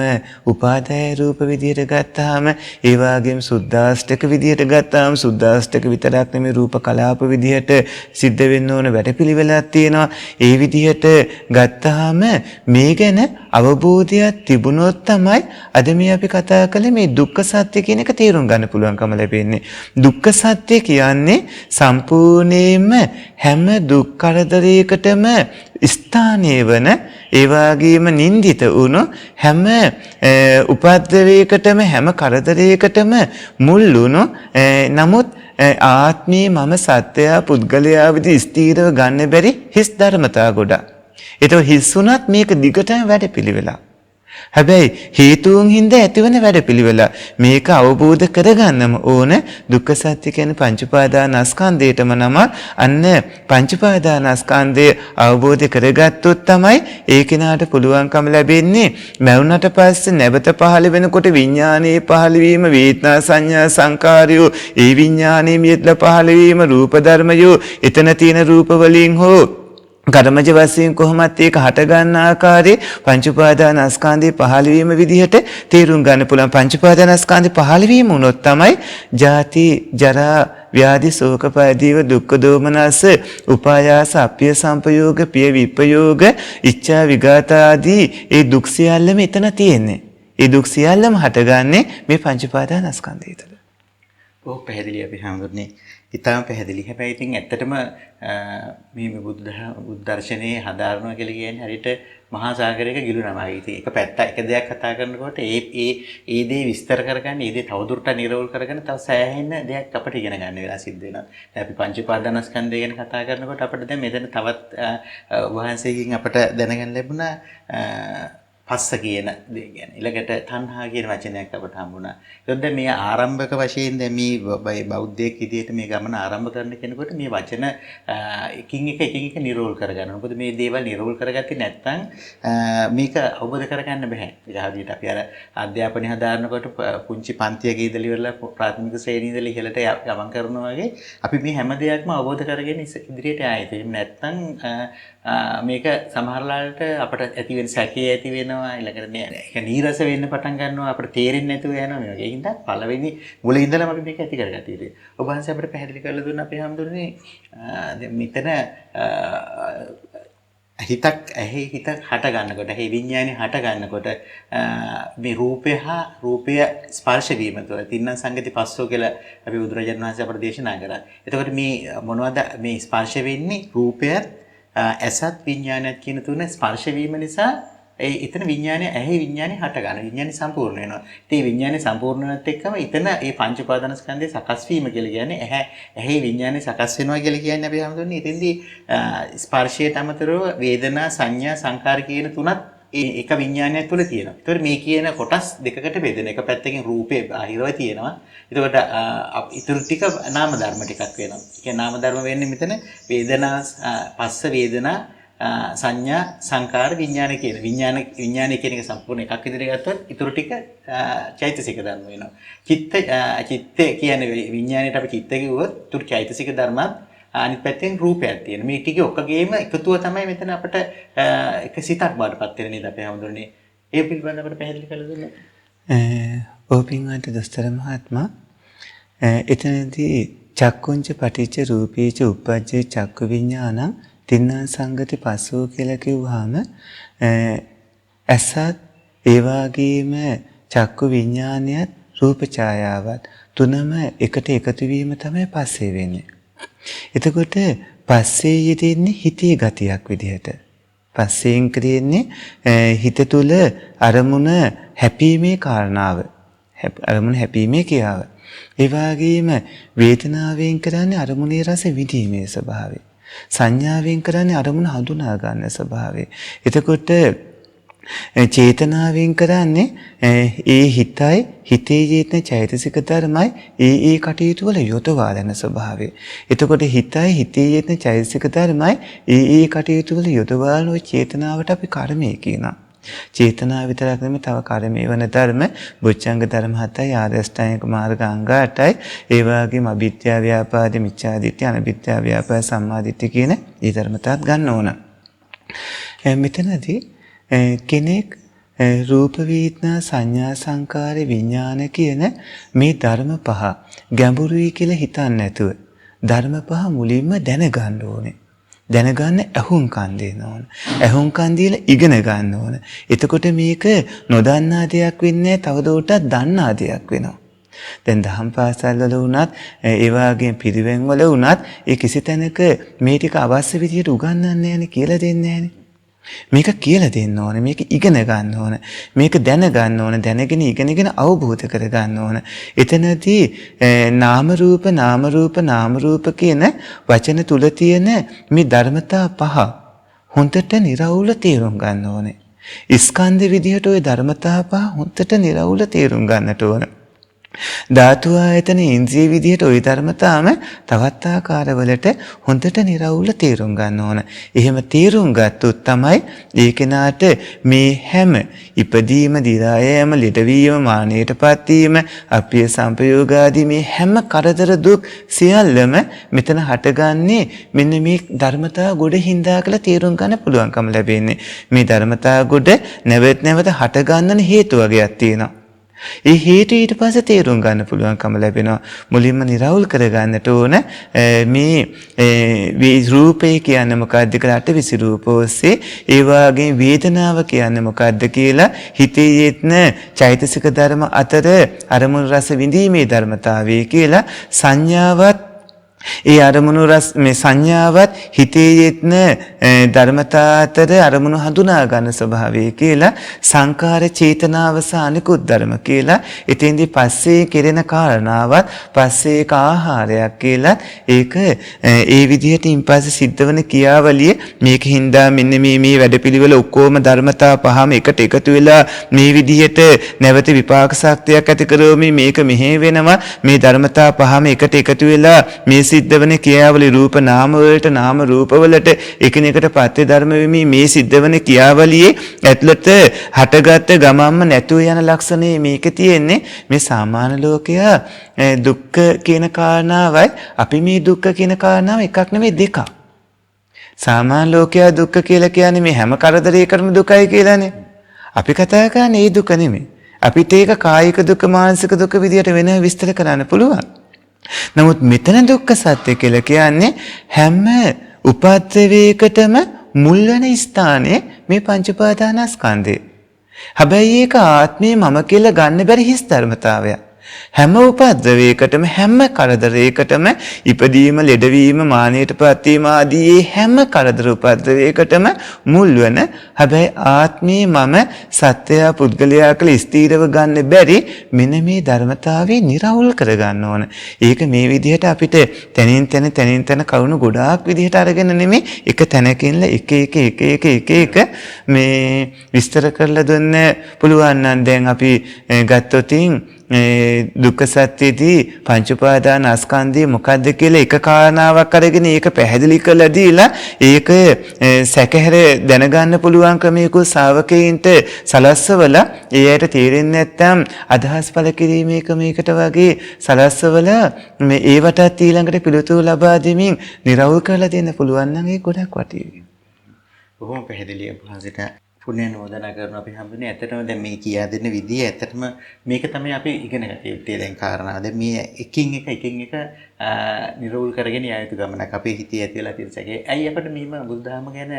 උපාදාය රූප විදිහට ගත්තාම ඒ වාගේම සුද්ධාෂ්ටක විදිහට ගත්තාම සුද්ධාෂ්ටක විතරක් නෙමෙයි රූප කලාප විදිහට සිද්ධ වෙන්න ඕන වැඩපිළිවෙලක් තියෙනවා. ඒ විදිහට ගත්තාම මේ ගැන අවබෝධයක් තිබුණොත් තමයි අද මේ අපි කතා කළේ මේ දුක්ඛ සත්‍ය කියන එක තේරුම් ගන්න පුළුවන්කම ලැබෙන්නේ. දුක්ඛ සත්‍ය කියන්නේ සම්පූර්ණයෙන්ම හැම දුක් කරදරයකටම ස්ථානීය වන ඒ වගේම නින්දිත වුණු හැම උපද්දවයකටම හැම කරදරයකටම මුල් වුණු නමුත් ආත්මේ මම සත්‍යය පුද්ගලයා විදි ස්ථීරව ගන්න බැරි හිස් ධර්මතා ගොඩක්. ඒක හිස් වුණත් මේක දිගටම වැඩපිළිවෙලක්. හැබැයි හේතුන් හින්දා ඇතිවන වැඩපිළිවෙල මේක අවබෝධ කරගන්නම ඕන. දුක්ඛ සත්‍ය කියන්නේ පංච උපාදානස්කන්ධයටම නම. අන්න පංච උපාදානස්කන්ධය අවබෝධ කරගත්තොත් තමයි ඒ කෙනාට පුළුවන්කම ලැබෙන්නේ මරුණට පස්සේ නැවත පහළ වෙනකොට විඥානයේ පහළ වීම වේදනා සංඥා සංකාරයෝ ඒ විඥානයේ මියట్లా පහළ වීම රූප ධර්මයෝ එතන තියෙන රූප වලින් හෝ කර්මජ වශයෙන් කොහොමත් ඒක හට ගන්න ආකාරයේ පංච උපාදානස්කන්ධේ පහළ වීම විදිහට තේරුම් ගන්න පුළුවන්. පංච උපාදානස්කන්ධේ පහළ වීම උනොත් තමයි ජාති ජරා ව්‍යාධි ශෝක පරිදේව දුක්ඛ දෝමනස උපායාස අප්පිය සංපයෝග පිය විපයෝග ඉච්ඡා විඝාත ආදී ඒ දුක් සියල්ලම එතන තියෙන්නේ. ඒ දුක් සියල්ලම හටගන්නේ මේ පංච උපාදානස්කන්ධය තුළ. ඔව් පැහැදිලි අපි හැමෝටම ඉතාම පැහැදිලි. හැබැයි ඉතින් ඇත්තටම මේ බුද්ධ දර්ශනයේ හදාරනවා කියලා කියන්නේ හරියට මහා සාගරයක ගිලුනමයි. ඉතින් එක පැත්ත එක දෙයක් කතා කරනකොට ඒ දේ විස්තර කරගන්න, ඒ දේ තවදුරටත් නිරවුල් කරගෙන තව සෑහෙන දෙයක් අපිට ඉගෙන ගන්න වෙලා සිද්ධ වෙනවා. දැන් අපි පංච උපාදානස්කන්ධය ගැන කතා කරනකොට අපිට දැන් මෙතන තවත් වහන්සේකින් අපිට දැනගන්න ලැබුණා පස්ස කියන දේ ගැන. ඊළඟට තණ්හා කියන වචනයක් අපට හම්බුණා. ඒත් දැන් මේ ආරම්භක වශයෙන් දැන් මේ බෞද්ධයෙක් විදිහට මේ ගමන ආරම්භ කරන කෙනෙකුට මේ වචන එකින් එක නිරෝල් කරගන්න. මොකද මේ දේවල් නිරෝල් කරගත්තේ නැත්නම් මේක අවබෝධ කරගන්න බෑ. ඒක හරියට අපි අර අධ්‍යාපනය හදාරනකොට පුංචි පන්තියක ඉඳලා ඉවරලා ප්‍රාථමික ශ්‍රේණිය ඉඳලා ඉහළට ගමන් කරනවා වගේ අපි මේ හැම දෙයක්ම අවබෝධ කරගෙන ඉදිරියට ආයෙත්. එහෙම නැත්නම් මේක සමහරලාට අපට ඇති වෙන සැකේ ඇති වෙනවා. ඊළඟට මේක නීරස වෙන්න පටන් ගන්නවා. අපිට තේරෙන්නේ නැතුව යනවා මේ වගේ. ඒ හින්දා පළවෙනි මුලින් ඉඳලම අපි මේක ඇති කරගatiya යුතුයි. ඔබ වහන්සේ අපිට පැහැදිලි කරලා දුන්නා අපේ හැමදෙන්නේ දැන් මෙතන හිත හට ගන්නකොට, ඒ විඥානේ හට ගන්නකොට මේ රූපය ස්පර්ශ වීම තුළ තින්න සංගති පස්සෝ කියලා අපි බුදුරජාණන් වහන්සේ අපට දේශනා කරා. එතකොට මේ මොනවද මේ ස්පර්ශ වෙන්නේ? රූපයත් ඇසත් විඥානයත් කියන තුන ස්පර්ශ වීම නිසා එතන විඥානය ඇහි විඥානය හට ගන්න. විඥානය සම්පූර්ණ වෙනවා. ඉතින් විඥානය සම්පූර්ණ වෙනත් එක්කම එතන මේ පංච උපාදානස්කන්ධයේ සකස් වීම කියලා කියන්නේ ඇහි විඥානය සකස් වෙනවා කියලා කියන්නේ අපි හැමෝටම ඉතින්දී ස්පර්ශයට අමතරව වේදනා සංඥා සංකාර කියන තුනත් එක විඥානයක් තුළ තියෙනවා. ඒතකොට මේ කියන කොටස් දෙකකට බෙදෙන. එක පැත්තකින් රූපේ බාහිරව තියෙනවා. එතකොට ඊටු ටික නාම ධර්ම ටිකක් වෙනවා. ඒ කියන්නේ නාම ධර්ම වෙන්නේ මෙතන වේදනා පස්ස වේදනා සංඥා සංකාර විඥාන කියන විඥාන කියන එක සම්පූර්ණ එකක් විදිහට ගත්තොත් ඊටු ටික චෛතසික ධර්ම වෙනවා. චිත්ත කියන්නේ විඥාණයට අපි චිත්ත කිව්වොත් ඊටු චෛතසික ධර්මත් අනිත් පැත්තෙන් රූපයක් තියෙන. මේ ටික ඔක්කොගේම එකතුව තමයි මෙතන අපිට එක සිතක් බාටපත් වෙන නේද අපි හැමෝටම. ඒ පිළිබඳව අපිට පැහැදිලි කරලා දුන්නා. ඕපින්වත් දොස්තර මහත්මයා එතනදී චක්කුංච පටිච්ච රූපීච උප්පජ්ජේ චක්කු විඥානං තින්නා සංගති පස්සෝ කියලා කිව්වහම ඇසත් ඒ වගේම චක්කු විඥානයත් රූප ඡායාවත් තුනම එකට එකතු වීම තමයි පස්සේ වෙන්නේ. එතකොට පස්සේ යෙදෙන්නේ හිතේ ගතියක් විදිහට. පස්සෙන් කියන්නේ හිත තුළ අරමුණ හැපීමේ කාරණාව. අරමුණ හැපීමේ කියාව. ඒ වගේම වේදනාවෙන් කරන්නේ අරමුණේ රස විඳීමේ ස්වභාවය. සංඥාවෙන් කරන්නේ අරමුණ හඳුනා ගන්න ස්වභාවය. එතකොට චේතනාවෙන් කරන්නේ ඒ හිතයි හිතේ යෙදෙන චෛතසික ධර්මයි ඒ කටයුතු වල යොදවා ගන්න ස්වභාවය. එතකොට හිතයි හිතේ යෙදෙන චෛතසික ධර්මයි ඒ කටයුතු වල යොදවා ගන්න චේතනාවට අපි කර්මය කියනවා. චේතනාව විතරක් නෙමෙයි තව කර්මයේ වන ධර්ම බොච්චංග ධර්ම 7යි ආර්ය අෂ්ටාංගික මාර්ග අංග 8යි ඒ වගේම අවිද්‍යාව ව්‍යාපාද මිච්ඡාදිට්ඨිය අනවිද්‍යාව ව්‍යාපාද සම්මාදිට්ඨිය කියන ඒ ධර්මතාවත් ගන්න ඕන. මෙතනදී කෙනෙක් රූප වේදනා සංඥා සංකාර විඥාන කියන මේ ධර්ම පහ ගැඹුරුයි කියලා හිතන්නේ නැතුව ධර්ම පහ මුලින්ම දැනගන්න ඕනේ. දැනගන්න ඇහුම්කන් දෙන්න ඕන. ඇහුම්කන් දීලා ඉගෙන ගන්න ඕන. එතකොට මේක නොදන්නා දෙයක් වෙන්නේ තවදුරටත් දන්නා දෙයක් වෙනවා. දැන් දහම් පාසල් වල වුණත් ඒ වගේම පිරිවෙන් වල වුණත් ඒ කිසි තැනක මේ ටික අවශ්‍ය විදිහට උගන්වන්නේ නැහැනේ කියලා දෙන්නේ නැහැනේ. මේක කියලා දෙන්න ඕනේ. මේක ඉගෙන ගන්න ඕන. මේක දැන ගන්න ඕන. දැනගෙන ඉගෙනගෙන අවබෝධ කර ගන්න ඕන. එතනදී නාම රූප කියන වචන තුල තියෙන මේ ධර්මතා පහ හොඳට निराවුල තේරුම් ගන්න ඕනේ. ස්කන්ධ විදිහට ওই ධර්මතා පහ හොඳට निराවුල තේරුම් ගන්නට ඕන. ධාතු ආයතන ඉන්ද්‍රිය විදිහට ওই ධර්මතාවම තවත් ආකාරවලට හොඳට निराවුල තේරුම් ගන්න ඕන. එහෙම තේරුම් ගත්තොත් තමයි ඒ කෙනාට මේ හැම ඉපදීම, දිරායම, ලෙඩවීම, මානයටපත් වීම, අප්‍රිය සංපයෝග ආදී මේ හැම කරදර දුක් සියල්ලම මෙතන හටගන්නේ මෙන්න මේ ධර්මතාව ගොඩ හින්දා කියලා තේරුම් ගන්න පුළුවන්කම ලැබෙන්නේ. මේ ධර්මතාව ගොඩ නැවත හටගන්නන හේතු වර්ගයක් තියෙනවා. ඒ හේතු ඊට පස්සේ තේරුම් ගන්න පුළුවන්කම ලැබෙනවා. මුලින්ම निराවුල් කරගන්නට ඕන මේ රූපය කියන්නේ මොකක්ද කියලා අටවිසි රූප ඔස්සේ ඒ වගේම වේදනාව කියන්නේ මොකක්ද කියලා හිතේ යෙදෙන චෛතසික ධර්ම අතර අරමුණු රස විඳීමේ ධර්මතාවය කියලා සංඥාවත් ඒ අරමුණු රස මේ සංඥාවත් හිතේ යෙදෙන ධර්මතා අතර අරමුණු හඳුනා ගන්න ස්වභාවය කියලා සංකාර චේතනාව සානිකුත් ධර්ම කියලා එතෙන්දී පස්සේ කෙරෙන කාරණාවත් පස්සේ ආහාරයක් කියලා ඒක ඒ විදිහට ඉන්පස්සේ සිද්ධ වෙන ක්‍රියාවලිය මේකින්දා මෙන්න මේ වැඩපිළිවෙල ඔක්කොම ධර්මතා පහම එකට එකතු වෙලා මේ විදිහට නැවත විපාක ශක්තියක් ඇති කරවමින් මේක මෙහෙ වෙනවා මේ ධර්මතා පහම එකට එකතු වෙලා මේ සිද්ධ වෙන ක්‍රියාවලිය රූප නාම වලට නාම රූප වලට එකිනෙකට පත්‍ය ධර්ම වෙමි මේ සිද්ධ වෙන ක්‍රියාවලියේ ඇතුළත හටගත් ගමම්ම නැතුව යන ලක්ෂණේ මේක තියෙන්නේ මේ සාමාන්‍ය ලෝකයා දුක්ඛ කියන කාරණාවයි අපි මේ දුක්ඛ කියන කාරණාව එකක් නෙවෙයි දෙකක්. සාමාන්‍ය ලෝකයා දුක්ඛ කියලා කියන්නේ මේ හැම කරදරයකටම දුකයි කියලානේ. අපි කතා කරන්නේ ඒ දුක නෙමෙයි. අපිට ඒක කායික දුක මානසික දුක විදියට වෙන විස්තර කරන්න පුළුවන්. නමුත් මෙතන දුක්ඛ සත්‍ය කියලා කියන්නේ හැම උපද්දවයකටම මුල් වෙන ස්ථානයේ මේ පංච උපාදානස්කන්ධය. හැබැයි ඒක ආත්මේ මම කියලා ගන්න බැරි හිස් ධර්මතාවයක්. හැම උපද්‍රවයකටම හැම කරදරයකටම ඉපදීම ලෙඩවීම මානයටපත් වීම ආදී හැම කරදර උපද්‍රවයකටම මුල් වන හැබැයි ආත්මී මම සත්‍යය පුද්ගලයා කළ ස්ථීරව ගන්න බැරි මෙන්න මේ ධර්මතාවය නිරවුල් කරගන්න ඕන. ඒක මේ විදිහට අපිට තනින් තන කරුණු ගොඩාක් විදිහට අරගෙන නෙමෙයි එක තැනකින්ල එක මේ විස්තර කරලා දුන්න පුළුවන් නම් දැන් අපි ගත්තොතින් දුක්ඛ සත්‍යයේදී පංච උපාදාන ස්කන්ධය මොකද්ද කියලා එක කාරණාවක් අරගෙන ඒක පැහැදිලි කරලා දීලා ඒක සැකහැර දැනගන්න පුළුවන් ක්‍රමයක ශ්‍රාවකයන්ට සලස්සවලා ඒ අයට තේරෙන්නේ නැත්නම් අදහස් පළ කිරීමේ ක්‍රමයකට වගේ සලස්සවලා මේ ඒවටත් ඊළඟට පිළිතුරු ලබා දෙමින් නිරවුල් කරලා දෙන්න පුළුවන් නම් ඒක ගොඩක් වටිනවා. බොහොම පැහැදිලිව පහසට පුණ්‍ය නෝදනා කරන අපි හම්බුනේ ඇත්තටම දැන් මේ කියා දෙන්න විදිය ඇත්තටම මේක තමයි අපි ඉගෙන ගන්න යුත්තේ දැන් කාරණා. දැන් මේ එකින් එක නිරෝල් කරගෙන යා යුතු ගමනක් අපේ හිතේ ඇති වෙලා තියෙන සැකේ. ඇයි අපිට මේම බුදුදහම ගැන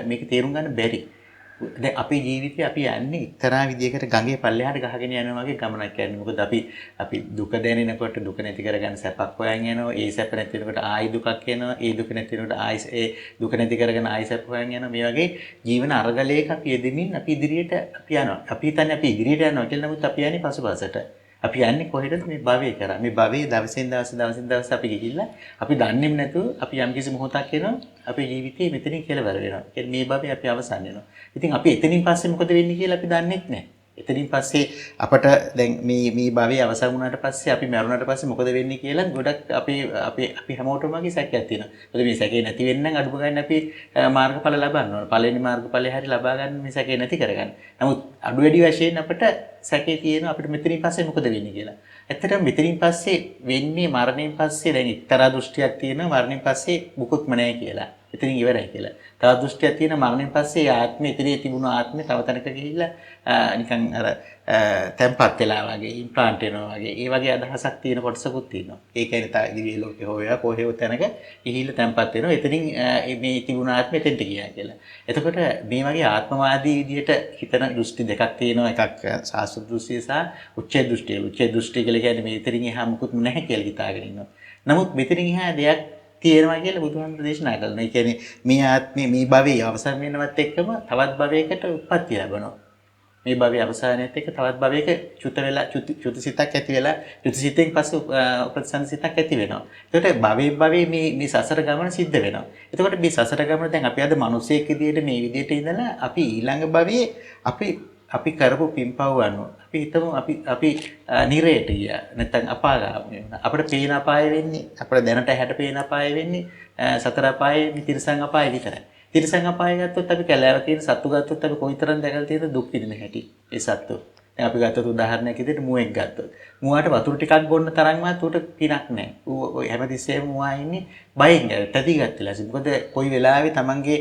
මේක තේරුම් ගන්න බැරි? දැන් අපේ ජීවිතේ අපි යන්නේ එක්තරා විදියකට ගඟේ පල්ලෙහාට ගහගෙන යනවා වගේ ගමනක් යන්නේ. මොකද අපි දුක දැනෙනකොට දුක නැති කරගන්න සැපක් හොයන් යනවා. ඒ සැප නැති වෙනකොට ආයි දුකක් එනවා. ඒ දුක නැති වෙනකොට ආයි ඒ දුක නැති කරගෙන ආයි සැප හොයන් යනවා. මේ වගේ ජීවන අරගලයක අපි යෙදෙමින් අපි ඉදිරියට අපි යනවා. අපි හිතන්නේ අපි ඉදිරියට යනවා කියලා. නමුත් අපි යන්නේ පසුපසට. අපි යන්නේ කොහෙටද මේ භවයේ කරා. මේ භවයේ දවසින් දවස අපි ගිහිල්ලා අපි දන්නේම නැතුව අපි යම්කිසි මොහොතක් එනවා අපේ ජීවිතේ මෙතනින් කෙලවර වෙනවා. කියන්නේ මේ භවයේ අපි අවසන් වෙනවා. ඉතින් අපි එතනින් පස්සේ මොකද වෙන්නේ කියලා අපි දන්නේ නැහැ. එතනින් පස්සේ අපට දැන් මේ භවයේ අවසන් වුණාට පස්සේ අපි මරුණාට පස්සේ මොකද වෙන්නේ කියලා ගොඩක් අපි හැමෝටම වගේ සැකයක් තියෙනවා. මොකද මේ සැකේ නැති වෙන්න නම් අඩුම ගන්න අපි මාර්ගඵල ලබන්න ඕන. පළවෙනි මාර්ගඵලය හරි ලබා ගන්න මේ සැකේ නැති කරගන්න. නමුත් අඩු වැඩි වශයෙන් අපිට සැකේ තියෙනවා අපිට මෙතනින් පස්සේ මොකද වෙන්නේ කියලා. ඇත්තටම මෙතනින් පස්සේ වෙන්නේ මරණයෙන් පස්සේ දැන් එක්තරා දෘෂ්ටියක් තියෙනවා මරණයෙන් පස්සේ මුකුත්ම නැහැ කියලා. එතනින් ඉවරයි කියලා. තව දෘෂ්ටියක් තියෙන මරණයෙන් පස්සේ ආත්මය ඉදිරියේ තිබුණු ආත්මය තව තැනක ගිහිල්ලා නිකන් අර තැම්පත් වෙලා වගේ ඉම්ප්ලාන්ට් වෙනවා වගේ ඒ වගේ අදහසක් තියෙන කොටසකුත් තියෙනවා. ඒ කියන්නේ තා ඉදිරියේ ලෝකේ හොයා කොහේ තැනක ගිහිල්ලා තැම්පත් වෙනවා. එතනින් මේ තිබුණු ආත්මය එතෙන්ට ගියා කියලා. එතකොට මේ වගේ ආත්මවාදී විදියට හිතන දෘෂ්ටි දෙකක් තියෙනවා. එකක් සාස්ත්‍ර දෘෂ්ටිය සහ උච්ඡේද දෘෂ්ටිය. උච්ඡේද දෘෂ්ටිය කියලා කියන්නේ මේ ඉතින් එහා මුකුත් නැහැ කියලා හිතාගෙන ඉන්නවා. නමුත් මෙතනින් එහා දෙයක් තියෙනවා කියලා බුදුහාමුදුරු දේශනා කළා. ඒ කියන්නේ මේ ආත්මේ මේ භවයේ අවසන් වෙනවත් එක්කම තවත් භවයකට උත්පත්ති ලැබෙනවා. මේ භවයේ අවසානයේත් එක්ක තවත් භවයක චුතිසිතක් ඇති වෙලා චුතිසිතෙන් පස්සේ ප්‍රතිසංසිතක් ඇති වෙනවා. එතකොට භවයේ මේ සසර ගමන සිද්ධ වෙනවා. එතකොට මේ සසර ගමන දැන් අපි අද මිනිසෙක් විදියට මේ විදියට ඉඳලා අපි ඊළඟ භවයේ අපි කරපු පින්පව් අනුව අපි හිතමු අපි නිරේට ගියා නැත්නම් අපාගාමී වුණා. අපිට පේන අපාය වෙන්නේ අපිට දැනට හැට පේන අපාය වෙන්නේ සතර අපායේ තිරිසන් අපාය විතරයි. තිරිසන් අපාය ගත්තොත් අපි කැලෑව කියන සත්තු ගත්තොත් අපි කොයිතරම් දැකලා තියෙද දුක් විඳින හැටි ඒ සත්තු. දැන් අපි ගත්තොත් උදාහරණයක් විදිහට මුවෙක් ගත්තොත් මුවාට වතුර ටිකක් බොන්න තරම්වත් උට පිනක් නැහැ. ඌ හැමතිස්සෙම මුවා ඉන්නේ බයෙන් තැතිගත්තලා. මොකද කොයි වෙලාවෙ තමන්ගේ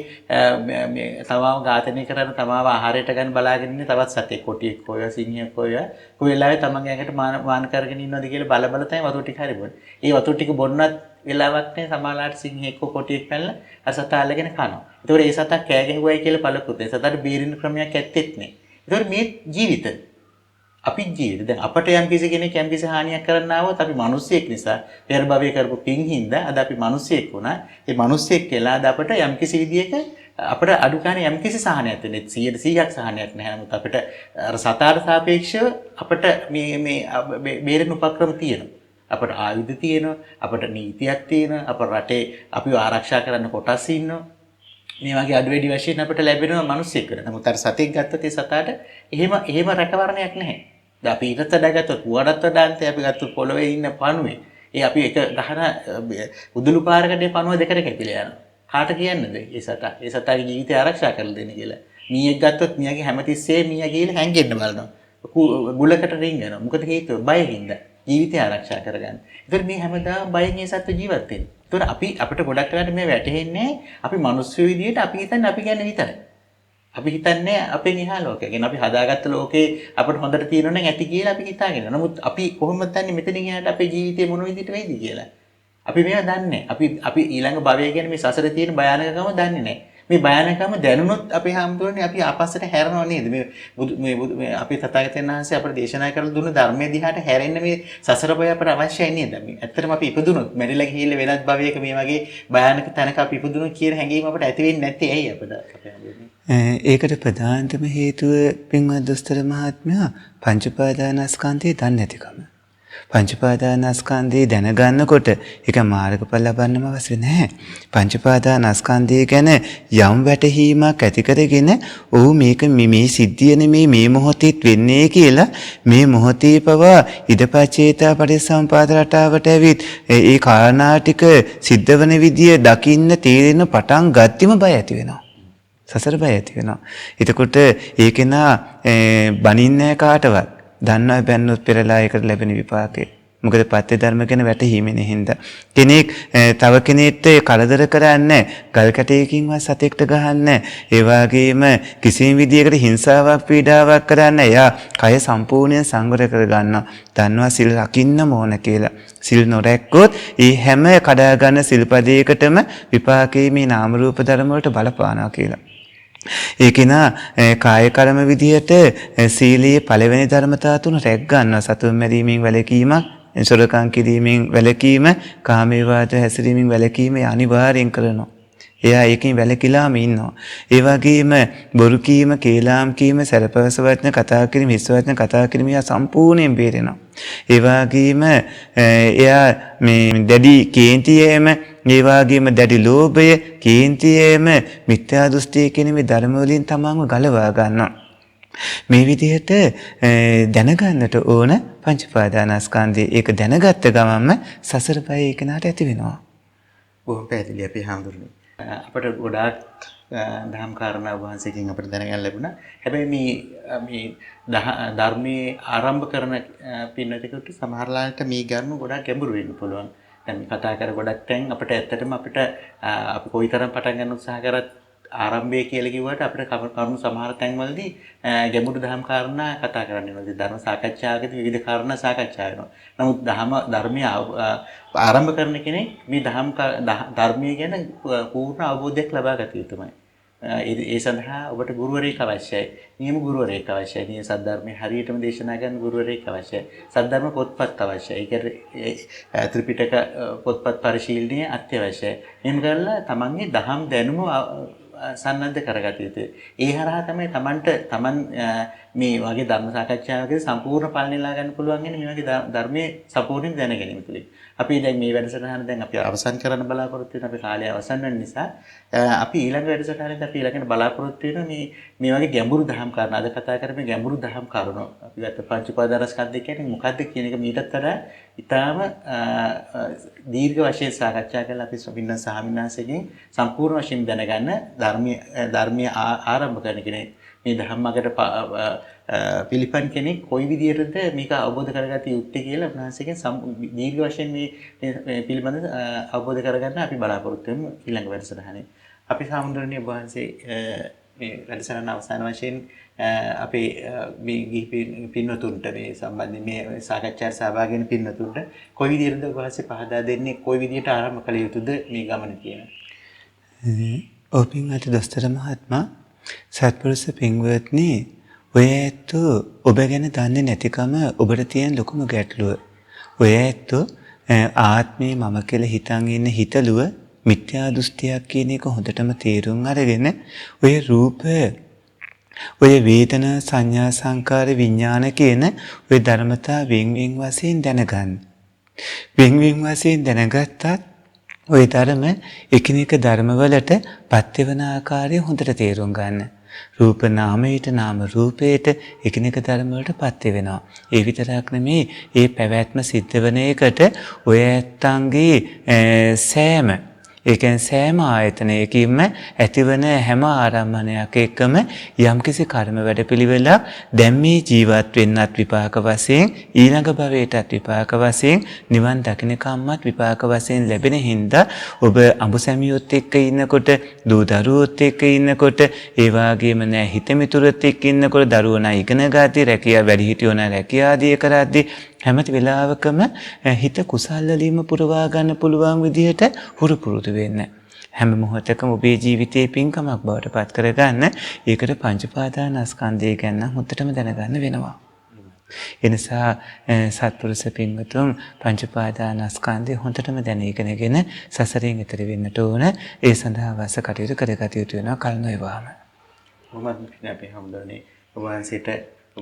මේ තමාව ඝාතනය කරන තමාව ආහාරයට ගන්න බලාගෙන ඉන්නේ තවත් සතෙක් කොටියෙක් හොය සිංහයෙක් හොය කොයි වෙලාවෙ තමන්ගේ ඇඟට මාන කරගෙන ඉන්නවද කියලා බල තමයි වතුර ටික හරි බොන්නේ. ඒ වතුර ටික බොන්නත් වෙලාවක් නැහැ සමාලාට සිංහෙක් කොටියෙක් පැනලා අර සතා අල්ලගෙන කනවා. ඒතකොට ඒ සතා කෑ ගැහුවයි කියලා බලකුත් ඒ සතාට බේරින්න ක්‍රමයක් ඇත්තෙත් නැහැ. ඒතකොට මේ ජීවිත අපි ජීවිත දැන් අපට යම් කිසි කෙනෙක් යම් කිසි හානියක් කරන්න ආවොත් අපි මිනිස්සෙක් නිසා පෙර භවයේ කරපු පින් හින්දා අද අපි මිනිස්සෙක් වුණා. ඒ මිනිස්සෙක් කියලා අද අපට යම් කිසි විදියක අපිට අඩු ගන්න යම් කිසි සහනයක් දෙන්නේ 100%ක් සහනයක් නැහැ. නමුත් අපිට අර සතාට සාපේක්ෂව අපිට මේ බේරෙන උපක්‍රම තියෙනවා. අපට ආයුධ තියෙනවා, අපට නීතියක් තියෙනවා, අපේ රටේ අපිව ආරක්ෂා කරන්න කොටස් ඉන්නවා. මේ වගේ අඩු වැඩි වශයෙන් අපිට ලැබෙනවා මිනිස්සෙක් වෙන. නමුත් අර සතෙක් ගත්තොත් ඒ සතාට එහෙම රැකවරණයක් නැහැ. දැන් අපි ඊටත් වඩා ගත්තොත් පුවරත් වඩා අන්තේ අපි ගත්තොත් පොළවේ ඉන්න පණුවේ. ඒ අපි එක ගහන උදුළු පාරකට පණුව දෙකට කැපිලා යනවා. කාට කියන්නේද? ඒ සතාගේ ජීවිතය ආරක්ෂා කරලා දෙන්න කියලා. මීයක් ගත්තොත් මීයාගේ හැමතිස්සේ මීයා ගිහලා හැංගෙන්න බලනවා. ගුලකට රින්ගනවා. මොකද හේතුව බයින්ද ජීවිතය ආරක්ෂා කරගන්න. ඒතර මේ හැමදාම බයෙන් මේ සත්ත්ව ජීවත් වෙන්නේ. ඒතර අපිට ගොඩක් වෙලාවට මේ වැටහෙන්නේ අපි මිනිස්සු විදියට අපි හිතන්නේ අපි ගැන විතරයි. අපි හිතන්නේ අපෙන් එහා ලෝකයක්. يعني අපි හදාගත්ත ලෝකේ අපිට හොඳට තියෙනවා නම් ඇති කියලා අපි හිතාගෙන. නමුත් අපි කොහොමද දන්නේ මෙතනින් එහාට අපේ ජීවිතේ මොන විදිහට වෙයිද කියලා? අපි මේවා දන්නේ නැහැ. අපි ඊළඟ භවය ගැන මේ සසරේ තියෙන භයානකකම දන්නේ නැහැ. මේ භයානකම දැනුනොත් අපි හාමුදුරනේ අපි ආපස්සට හැරෙනව නේද? මේ අපි තථාගතයන් වහන්සේ අපට දේශනා කරලා දුන්න ධර්මයේ දිහාට හැරෙන්න මේ සසර බය අපට අවශ්‍යයි නේද? මේ ඇත්තටම අපි ඉපදුනොත් මැරිලා ගිහිල්ලා වෙනත් භවයක මේ වගේ භයානක තැනක අපි ඉපදුනොත් කියන හැඟීම අපට ඇති වෙන්නේ නැත්තේ ඇයි අපිට? ඒකට ප්‍රධානතම හේතුව පින්වත් දොස්තර මහත්මයා පංච උපාදානස්කන්ධය දන්නේ නැතිකම. පංච උපාදානස්කන්ධය දැනගන්නකොට ඒක මාර්ගඵල ලබන්නම අවශ්‍ය නැහැ. පංච උපාදානස්කන්ධය ගැන යම් වැටහීමක් ඇති කරගෙන ඔව් මේක මේ සිද්ධිය නෙමේ මේ මොහොතේත් වෙන්නේ කියලා මේ මොහොතේ පවා ඉදපචේතා පරිසම්පාද රටාවට ඇවිත් ඒ කාරණා ටික සිද්ධ වෙන විදිය දකින්න තේරෙන පටන් ගත්තිම බය ඇති වෙනවා. සසර බය ඇති වෙනවා. එතකොට ඒකේන බනින්නේ කාටවත් දන්නවා බැන්නොත් පෙරලා ඒකට ලැබෙන විපාකේ. මොකද පත්‍ය ධර්ම ගැන වැටහීමෙන් හින්දා. කෙනෙක් තව කෙනෙක්ට කරදර කරන්නේ ගල් කැටයකින්වත් සතෙක්ට ගහන්නේ. ඒ වගේම කිසිම විදියකට හිංසාවක් පීඩාවක් කරන්නේ. එයා කය සම්පූර්ණයෙන් සංවර කර ගන්නවා. දන්නවා සිල් රකින්න ඕන කියලා. සිල් නොරැක්කොත් ඒ හැම කඩා ගන්න සිල්පදයකටම විපාකයේ මේ නාම රූප ධර්ම වලට බලපානවා කියලා. ඒකේනා කාය කර්ම විදියට සීලයේ පළවෙනි ධර්මතා තුන රැක් ගන්නවා. සතුන් මැරීමෙන් වැළකීමක්, සොරකම් කිරීමෙන් වැළකීම, කාමයේ වාද හැසිරීමෙන් වැළකීම අනිවාර්යෙන් කරනවා. එයා ඒකෙන් වැළකීලාම ඉන්නවා. ඒ වගේම බොරු කීම, කේලාම් කීම, සරපවස වචන කතා කිරීම, හිස් වචන කතා කිරීම යා සම්පූර්ණයෙන් බේරෙනවා. ඒ වගේම එයා මේ දැඩි කේන්තියේම, ඒ වගේම දැඩි ලෝභය, කේන්තියේම, මිත්‍යා දෘෂ්ටිය කියන මේ ධර්ම වලින් තමන්ව ගලවා ගන්නවා. මේ විදිහට දැනගන්නට ඕන පංච උපාදානස්කන්ධය. ඒක දැනගත්ත ගමන්ම සසර බය ඒකනට ඇති වෙනවා. බොහොම පැහැදිලි අපි හාමුදුරනේ. අපට ගොඩාක් දහම් කාරණා වහන්සේකින් අපිට දැනගන්න ලැබුණා. හැබැයි මේ ධර්මයේ ආරම්භ කරන පින්නතෙකුට සමහරලාට මේ ගන්න ගොඩාක් ගැඹුරු වෙන්න පුළුවන්. දැන් මේ කතා කර ගොඩක් තැන් අපිට ඇත්තටම අපිට අපි කොයිතරම් පටන් ගන්න උත්සාහ කරත් ආරම්භය කියලා කිව්වට අපිට කරුණු සමහර තැන්වලදී ගැඹුරු දහම් කාරණා කතා කරන්න වෙනවා. ධර්ම සාකච්ඡාවකදී විවිධ කාරණා සාකච්ඡා වෙනවා. නමුත් ධර්මයේ ආරම්භ කරන කෙනෙක් මේ ධර්මයේ ගැන පූර්ණ අවබෝධයක් ලබා ගත යුතුමයි. ඒ සඳහා ඔබට ගුරුවරයෙක් අවශ්‍යයි. නියම ගුරුවරයෙක් අවශ්‍යයි. නියම සද්ධර්මයේ හරියටම දේශනා කරන ගුරුවරයෙක් අවශ්‍යයි. සද්ධර්ම පොත්පත් අවශ්‍යයි. ඒ කියන්නේ ත්‍රිපිටක පොත්පත් පරිශීලනය අත්‍යවශ්‍යයි. එහෙම කරලා තමන්ගේ දහම් දැනුම සන්නද්ධ කරගත යුතුයි. ඒ හරහා තමයි තමන් මේ වගේ ධර්ම සාකච්ඡාවකදී සම්පූර්ණ ඵල නෙලා ගන්න පුළුවන් වෙන්නේ මේ වගේ ධර්මයේ සම්පූර්ණයෙන් දැන ගැනීම තුළින්. අපි දැන් මේ වැඩසටහන දැන් අපි අවසන් කරන්න බලාපොරොත්තු වෙන අපේ කාලය අවසන් වෙන නිසා අපි ඊළඟ වැඩසටහනේදී අපි ඊළඟට බලාපොරොත්තු වෙන මේ වගේ ගැඹුරු දහම් කාරණා අද කතා කරන්නේ ගැඹුරු දහම් කරුණු. අපි ගත්ත පංච උපාදානස්කන්ධය කියන්නේ මොකක්ද කියන එක මීටත් වඩා ඊටාම දීර්ඝ වශයෙන් සාකච්ඡා කරලා අපි ස්වාමීන් වහන්සේගෙන් සම්පූර්ණ වශයෙන් දැනගන්න ධර්මයේ ආරම්භ කරන කෙනෙක් මේ ධම්මකට පිළිපන් කෙනෙක් කොයි විදිහටද මේක අවබෝධ කරගatiya යුත්තේ කියලා උන්වහන්සේගෙන් දීර්ඝ වශයෙන් මේ පිළිබඳ අවබෝධ කරගන්න අපි බලාපොරොත්තු වෙමු ඊළඟ වැඩසටහනේ. අපි සාමුද්‍රණීය වහන්සේ මේ වැඩසටහන අවසාන වශයෙන් අපේ මේ ගිහි පින්වතුන්ට මේ සම්බන්ධයෙන් මේ සාකච්ඡාවට සහභාගී වෙන පින්වතුන්ට කොයි විදිහටද වහන්සේ පහදා දෙන්නේ කොයි විදිහට ආරම්භ කළ යුතුද මේ ගමන කියන. ඔපින් අත දොස්තර මහත්මයා සත්පුරුෂ පින්වත්නි ඔය ඇත්තෝ ඔබ ගැන දන්නේ නැතිකම ඔබට තියෙන ලොකුම ගැටලුව. ඔය ඇත්තෝ ආත්මේ මම කියලා හිතන් ඉන්න හිතලුව මිත්‍යා දෘෂ්ටියක් කියන එක හොඳටම තේරුම් අරගෙන ඔය රූප ඔය වේදනා සංඥා සංකාර විඥාන කියන ඔය ධර්මතා වෙන් වශයෙන් දැනගන්න. වෙන් වශයෙන් දැනගත්තත් ඔය ධර්ම එකිනෙක ධර්මවලට පත්‍ය වෙන ආකාරය හොඳට තේරුම් ගන්න. රූප නාමයට නාම රූපයට එකිනෙක ධර්ම වලට පත්‍ය වෙනවා. ඒ විතරක් නෙමේ ඒ පැවැත්ම සිද්ධ වෙන එකට ඔය ඇත්තන්ගේ සෑම ඒ කියන්නේ සෑම ආයතනයකින්ම ඇතිවන හැම ආරම්භණයක් එක්කම යම්කිසි කර්ම වැඩපිළිවෙලක් දැන් මේ ජීවත් වෙන්නත් විපාක වශයෙන් ඊළඟ භවයටත් විපාක වශයෙන් නිවන් දකින්නකම්මත් විපාක වශයෙන් ලැබෙන හින්දා ඔබ අඹසැමියොත් එක්ක ඉන්නකොට දූ දරුවොත් එක්ක ඉන්නකොට ඒ වගේම නෑ හිත මිතුරොත් එක්ක ඉන්නකොට දරුවෝ නා ඉගෙන ගාති රැකියාව වැඩිහිටියෝ නා රැකියාව ආදී කරද්දී හැම වෙලාවකම හිත කුසල් වලින්ම පුරවා ගන්න පුළුවන් විදිහට හුරු පුරුදු වෙන්න. හැම මොහොතකම ඔබේ ජීවිතයේ පින්කමක් බවට පත් කරගන්න ඒකට පංච උපාදානස්කන්ධය ගැන හොඳටම දැනගන්න වෙනවා. එනිසා සත්පුරුෂ පින්වතුන් පංච උපාදානස්කන්ධය හොඳටම දැනගෙනගෙන සසරෙන් එතර වෙන්නට ඕන. ඒ සඳහා අවශ්‍ය කටයුතු කරගත යුතු වෙනවා කල නොයවාම. මොහොමත් අපේ හැමදෙරනේ ඔබ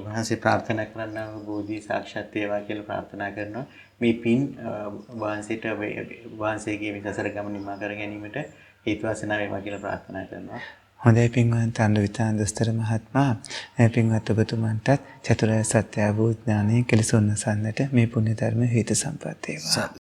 වහන්සේ ප්‍රාර්ථනා කරන්නා වූ බෝධි සාක්ෂාත් වේවා කියලා ප්‍රාර්ථනා කරනවා. මේ පින් වහන්සේගේ මේ සසර ගමන නිමා කර ගැනීමට හේතු වාසනා වේවා කියලා ප්‍රාර්ථනා කරනවා. හොඳයි පින්වත් අනුවිතාන දොස්තර මහත්මයා, පින්වත් ඔබතුමන්ටත් චතුරාර්ය සත්‍ය අවබෝධ ඥානය කෙලෙසුන් නැසන්නට මේ පුණ්‍ය ධර්ම හේතු සම්පත් වේවා.